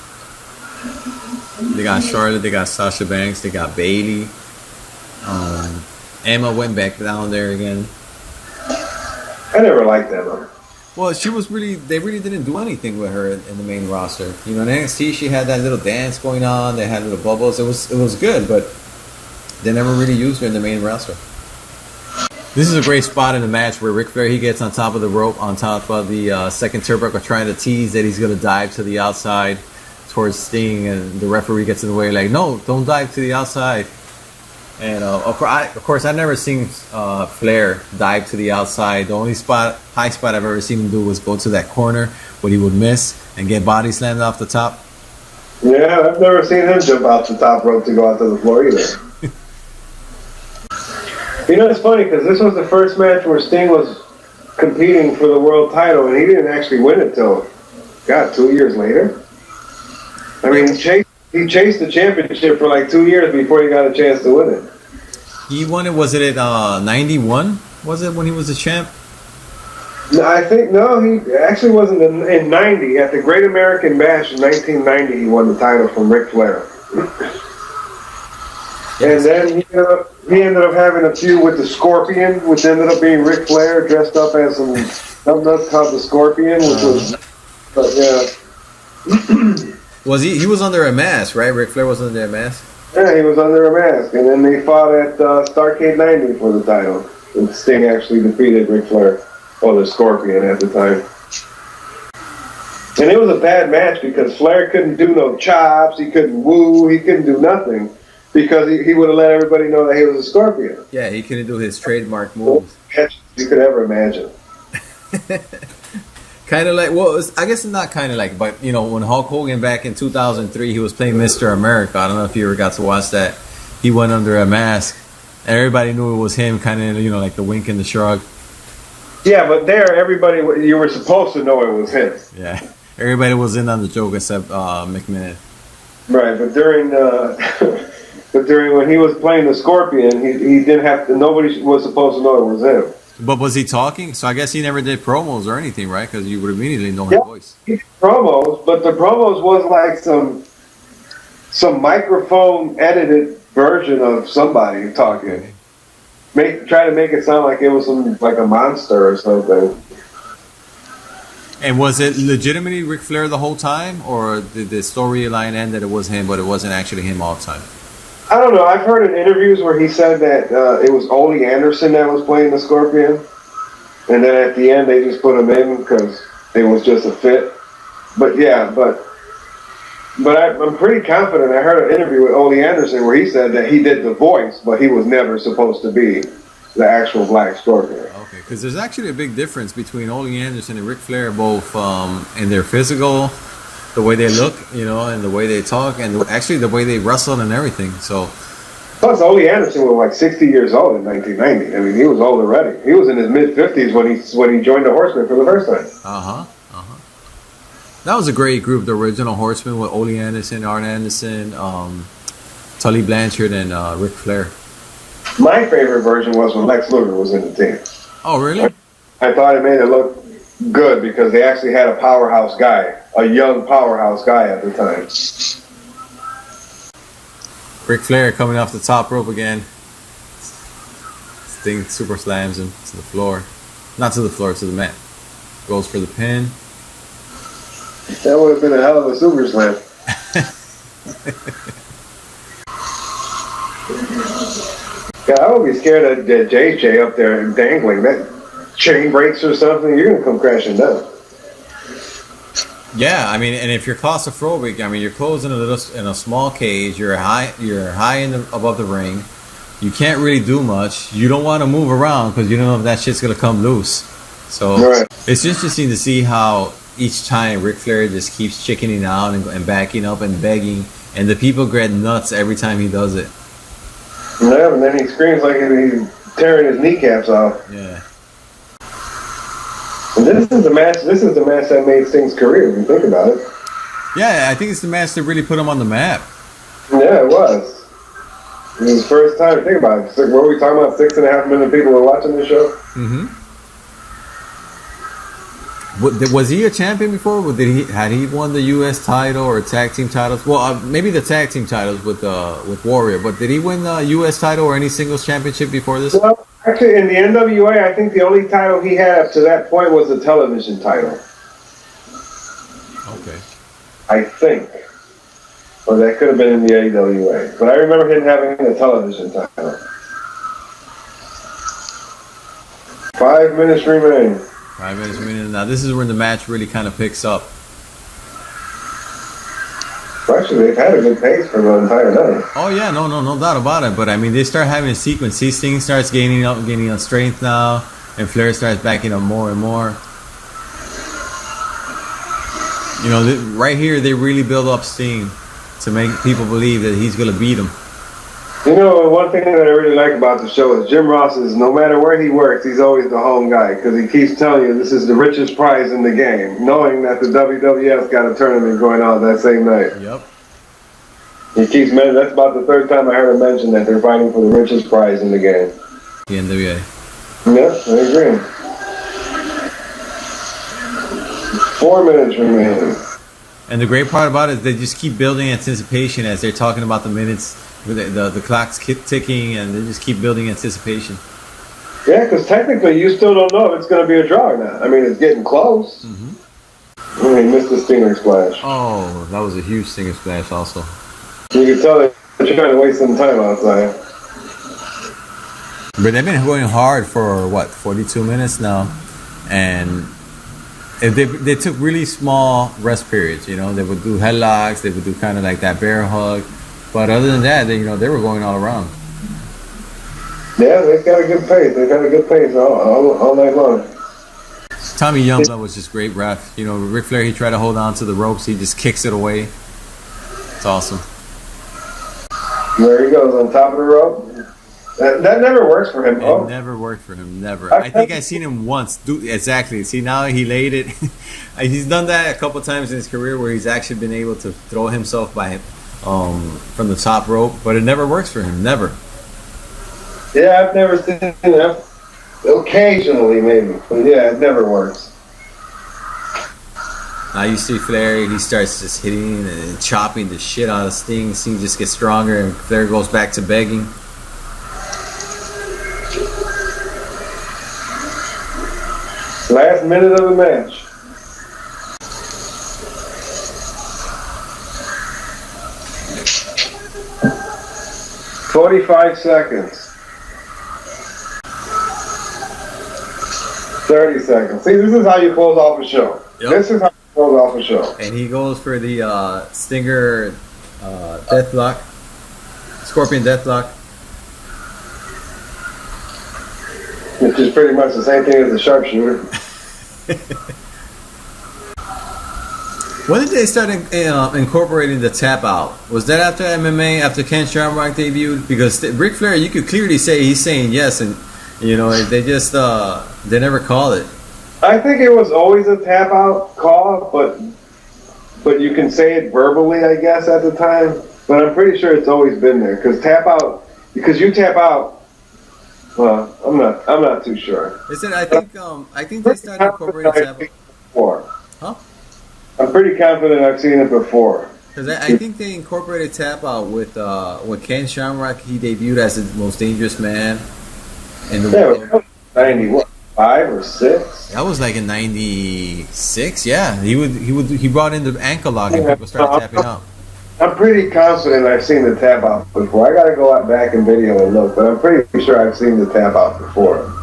S1: They got Charlotte, they got Sasha Banks, they got Bayley. Emma went back down there again.
S2: I never liked Emma.
S1: Well, they really didn't do anything with her in the main roster. You know, in NXT, she had that little dance going on. They had little bubbles. It was good, but they never really used her in the main roster. This is a great spot in the match where Ric Flair, he gets on top of the rope, on top of the second turnbuckle, trying to tease that he's going to dive to the outside towards Sting, and the referee gets in the way, like, no, don't dive to the outside. And of course, I've never seen Flair dive to the outside. The only high spot I've ever seen him do was go to that corner where he would miss and get body slammed off the top.
S2: Yeah, I've never seen him jump off the top rope to go out to the floor either. You know, it's funny because this was the first match where Sting was competing for the world title, and he didn't actually win it till, 2 years later. I mean, he chased the championship for like 2 years before he got a chance to win it.
S1: He won it, was it at 91? Was it when he was a champ?
S2: No, I think, no, he actually wasn't in 90. At the Great American Bash in 1990, he won the title from Ric Flair. And then he ended up having a feud with the Scorpion, which ended up being Ric Flair dressed up as something else called the Scorpion, which was, but yeah.
S1: Was he was under a mask, right? Ric Flair was under a mask?
S2: Yeah, he was under a mask. And then they fought at Starrcade 90 for the title. And Sting actually defeated Ric Flair, or the Scorpion at the time. And it was a bad match because Flair couldn't do no chops, he couldn't woo, he couldn't do nothing. Because he would have let everybody know that he was a Scorpion.
S1: Yeah, he couldn't do his trademark moves.
S2: You could ever imagine.
S1: Kind of like, well, I guess it's not kind of like, but, you know, when Hulk Hogan back in 2003, he was playing Mr. America. I don't know if you ever got to watch that. He went under a mask, and everybody knew it was him, kind of, you know, like the wink and the shrug.
S2: Yeah, but there, everybody, you were supposed to know it was him.
S1: Yeah, everybody was in on the joke except McMahon.
S2: Right, but during but during when he was playing the Scorpion, he didn't have to. Nobody was supposed to know it was him.
S3: But was he talking? So I guess he never did promos or anything, right? Because you would immediately know his
S2: Yeah,
S3: voice.
S2: he did promos, but the promos was like some microphone edited version of somebody talking. Try to make it sound like it was like a monster or something.
S3: And was it legitimately Ric Flair the whole time, or did the storyline end that it was him, but it wasn't actually him all the time?
S2: I don't know. I've heard in interviews where he said that it was Ole Anderson that was playing the Scorpion, and then at the end they just put him in because it was just a fit. But yeah, but I'm pretty confident. I heard an interview with Ole Anderson where he said that he did the voice, but he was never supposed to be the actual Black Scorpion.
S3: Okay, because there's actually a big difference between Ole Anderson and Ric Flair, both in their physical, the way they look, and the way they talk, and actually the way they wrestle and everything. So,
S2: plus, Ole Anderson was like 60 years old in 1990. I mean, he was old already. He was in his mid-50s when he joined the Horsemen for the first time.
S3: That was a great group, the original Horsemen, with Ole Anderson, Arn Anderson, Tully Blanchard, and Ric Flair.
S2: My favorite version was when Lex Luger was in the team.
S3: Oh, really?
S2: I thought it made it look good because they actually had a powerhouse guy, a young powerhouse guy at the time.
S3: Ric Flair coming off the top rope again. Sting super slams him to the floor. Not to the floor, to the mat. Goes for the pin.
S2: That would have been a hell of a super slam. Yeah, I would be scared of JJ up there dangling. That chain breaks or something, you're going to come crashing down.
S3: Yeah, I mean, and if you're claustrophobic, I mean, you're closed in a small cage. You're high above the ring. You can't really do much. You don't want to move around because you don't know if that shit's gonna come loose. So
S2: right.
S3: It's interesting to see how each time Ric Flair just keeps chickening out and backing up and begging, and the people get nuts every time he does it.
S2: Yeah, and then he screams like he's tearing his kneecaps off.
S3: Yeah.
S2: And this is the match that made Sting's career, if you think about it.
S3: Yeah, I think it's the match that really put him on the map.
S2: Yeah, it was. It was his first time. Think about it. What were we talking about? 6.5 million people were watching the show?
S3: Mm-hmm. Was he a champion before? Had he won the U.S. title or tag team titles? Well, maybe the tag team titles with Warrior. But did he win the U.S. title or any singles championship before this?
S2: Well, actually, in the NWA, I think the only title he had up to that point was the television title.
S3: Okay.
S2: I think. Or that could have been in the AWA. But I remember him having a television title. 5 minutes remain.
S3: 5 minutes remaining. Now this is when the match really kind of picks up.
S2: Well, actually, they've had a good pace for the entire night.
S3: Oh yeah, no doubt about it. But I mean, they start having a sequence. See, Sting starts gaining on strength now, and Flair starts backing up more and more. Right here they really build up Sting to make people believe that he's gonna beat him.
S2: One thing that I really like about the show is Jim Ross is, no matter where he works, he's always the home guy because he keeps telling you this is the richest prize in the game, knowing that the WWF's got a tournament going on that same night.
S3: Yep.
S2: He keeps mentioning, that's about the third time I heard him mention that they're fighting for the richest prize in the game.
S3: The NWA.
S2: Yeah, I agree. 4 minutes remaining.
S3: And the great part about it is they just keep building anticipation as they're talking about the minutes. The clock's ticking, and they just keep building anticipation.
S2: Yeah, because technically you still don't know if it's going to be a draw or not. I mean, it's getting close.
S3: Mm-hmm.
S2: He missed the Stinger Splash.
S3: Oh, that was a huge Stinger Splash also.
S2: You can tell that they're trying to waste some time outside.
S3: But they've been going hard for, 42 minutes now. And they took really small rest periods. They would do headlocks, they would do kind of like that bear hug. But other than that, they were going all around.
S2: Yeah, they've got a good pace. They've got a good pace all night long.
S3: Tommy Youngblood was just great ref. Ric Flair, he tried to hold on to the ropes. He just kicks it away. It's awesome.
S2: There he goes on top of the rope. That never works for him.
S3: It never worked for him. Never. I think I seen him once. Exactly. See, now he laid it. He's done that a couple times in his career where he's actually been able to throw himself by
S1: from the top rope, but it never works for him. Never.
S2: Yeah, I've never seen that. Occasionally, maybe, but yeah, it never works.
S1: Now you see Flair, he starts just hitting and chopping the shit out of Sting. Sting just gets stronger, and Flair goes back to begging.
S2: Last minute of the match. $45. 30 seconds. See, this is how you close off a show.
S1: Yep.
S2: This is how you close off a show.
S1: And he goes for the Stinger Deathlock, Scorpion Deathlock.
S2: Which is pretty much the same thing as the sharpshooter.
S1: When did they start incorporating the tap out? Was that after MMA, after Ken Shamrock debuted? Because Ric Flair, you could clearly say he's saying yes, and they just they never call it.
S2: I think it was always a tap out call, but you can say it verbally, I guess, at the time. But I'm pretty sure it's always been there because you tap out. Well, I'm not too sure.
S1: Listen, I think they started incorporating tap out
S2: before.
S1: Huh?
S2: I'm pretty confident I've seen it before.
S1: Because I think they incorporated tap out with Ken Shamrock. He debuted as the most dangerous man in the world.
S2: 95 or 6.
S1: That was like in '96. Yeah, he brought in the ankle lock and people started tapping out.
S2: I'm pretty confident I've seen the tap out before. I gotta go out back in video and look, but I'm pretty sure I've seen the tap out before.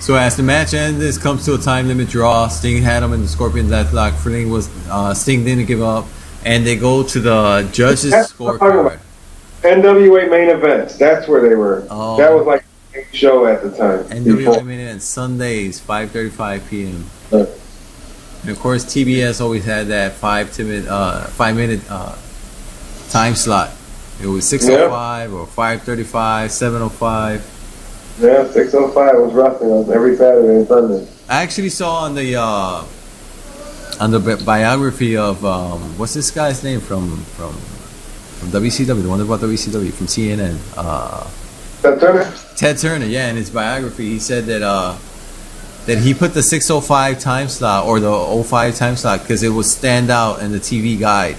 S1: So as the match ends, this comes to a time limit draw. Sting had him in the Scorpion Deathlock. Sting didn't give up, and they go to the judges' scorecard.
S2: NWA main events. That's where they were.
S1: Oh.
S2: That was like a show at the time.
S1: NWA main event Sundays, 5:35 p.m. And of course, TBS always had that 5-minute time slot. It was 6:05 or 5:35, 7:05.
S2: Yeah, 6:05 was wrestling on every Saturday and Sunday.
S1: I actually saw on the biography of what's this guy's name from WCW, the one that bought WCW from CNN.
S2: Ted Turner.
S1: Ted Turner, yeah, in his biography, he said that he put the 6:05 time slot or the 05 time slot because it would stand out in the TV guide.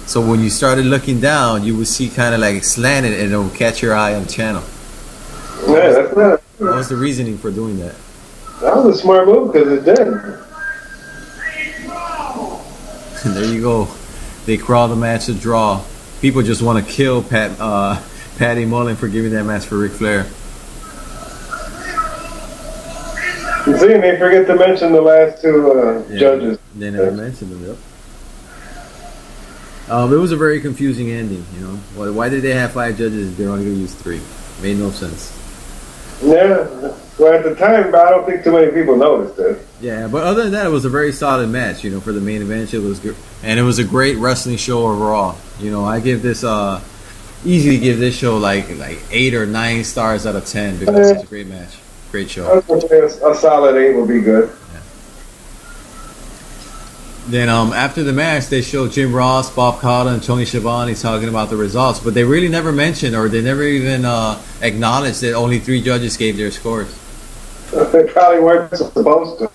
S1: So when you started looking down, you would see kind of like slanted, and it would catch your eye on the channel.
S2: Yeah, that's not.
S1: What was the reasoning for doing that?
S2: That was a smart move because it did.
S1: There you go. They crawl the match to draw. People just want to kill Patty Mullen for giving that match for Ric Flair.
S2: You see, they forget to mention the last two judges.
S1: They never mentioned them. Yep. It was a very confusing ending. Why did they have 5 judges if they're only going to use 3? Made no sense.
S2: Yeah, well, at the time, but I don't think too many people noticed it.
S1: Yeah, but other than that, it was a very solid match. For the main event, it was good, and it was a great wrestling show overall. I give this easily give this show like 8 or 9 stars out of 10 because it's a great match, great show.
S2: I was gonna say a solid 8 would be good.
S1: Yeah. Then after the match, they showed Jim Ross, Bob Cotta, and Tony Schiavone talking about the results, but they really never mentioned or they never even acknowledged that only 3 judges gave their scores.
S2: They probably weren't supposed to.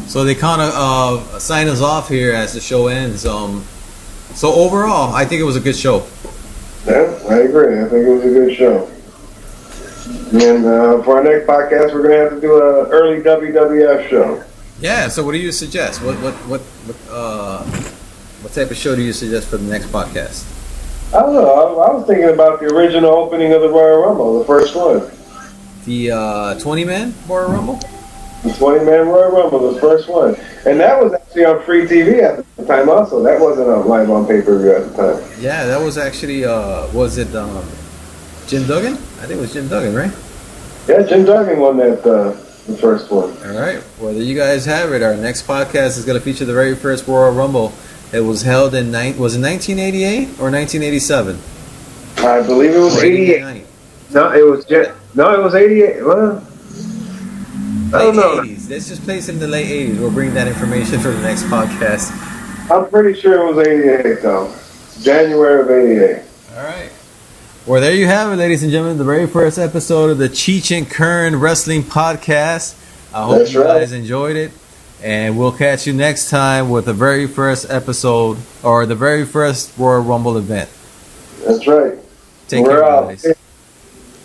S1: So they kind of sign us off here as the show ends. So overall, I think it was a good show.
S2: Yeah, I agree. I think it was a good show. And for our next podcast, we're going to have to do an early WWF show.
S1: Yeah. So what do you suggest? What type of show do you suggest for the next podcast?
S2: I don't know. I was thinking about the original opening of the Royal Rumble, the first one.
S1: The 20-man Royal Rumble?
S2: The 20-man Royal Rumble, the first one. And that was actually on free TV at the time also. That wasn't live on pay-per-view at the time.
S1: Yeah, that was actually, was it Jim Duggan? I think it was Jim Duggan, right?
S2: Yeah, Jim Duggan won that the first one.
S1: All right. Well, there you guys have it. Our next podcast is going to feature the very first Royal Rumble. It was held in, was it 1988 or 1987?
S2: I believe it was 88. No, it was 88. Well, don't know.
S3: 80s. Let's just place it in the late 80s. We'll bring that information for the next podcast.
S2: I'm pretty sure it was 88, though. January of 88.
S3: All right. Well, there you have it, ladies and gentlemen. The very first episode of the Cheech and Kern Wrestling Podcast. I hope you guys enjoyed it. And we'll catch you next time with the very first episode or the very first Royal Rumble event.
S2: That's right.
S3: Take care, guys.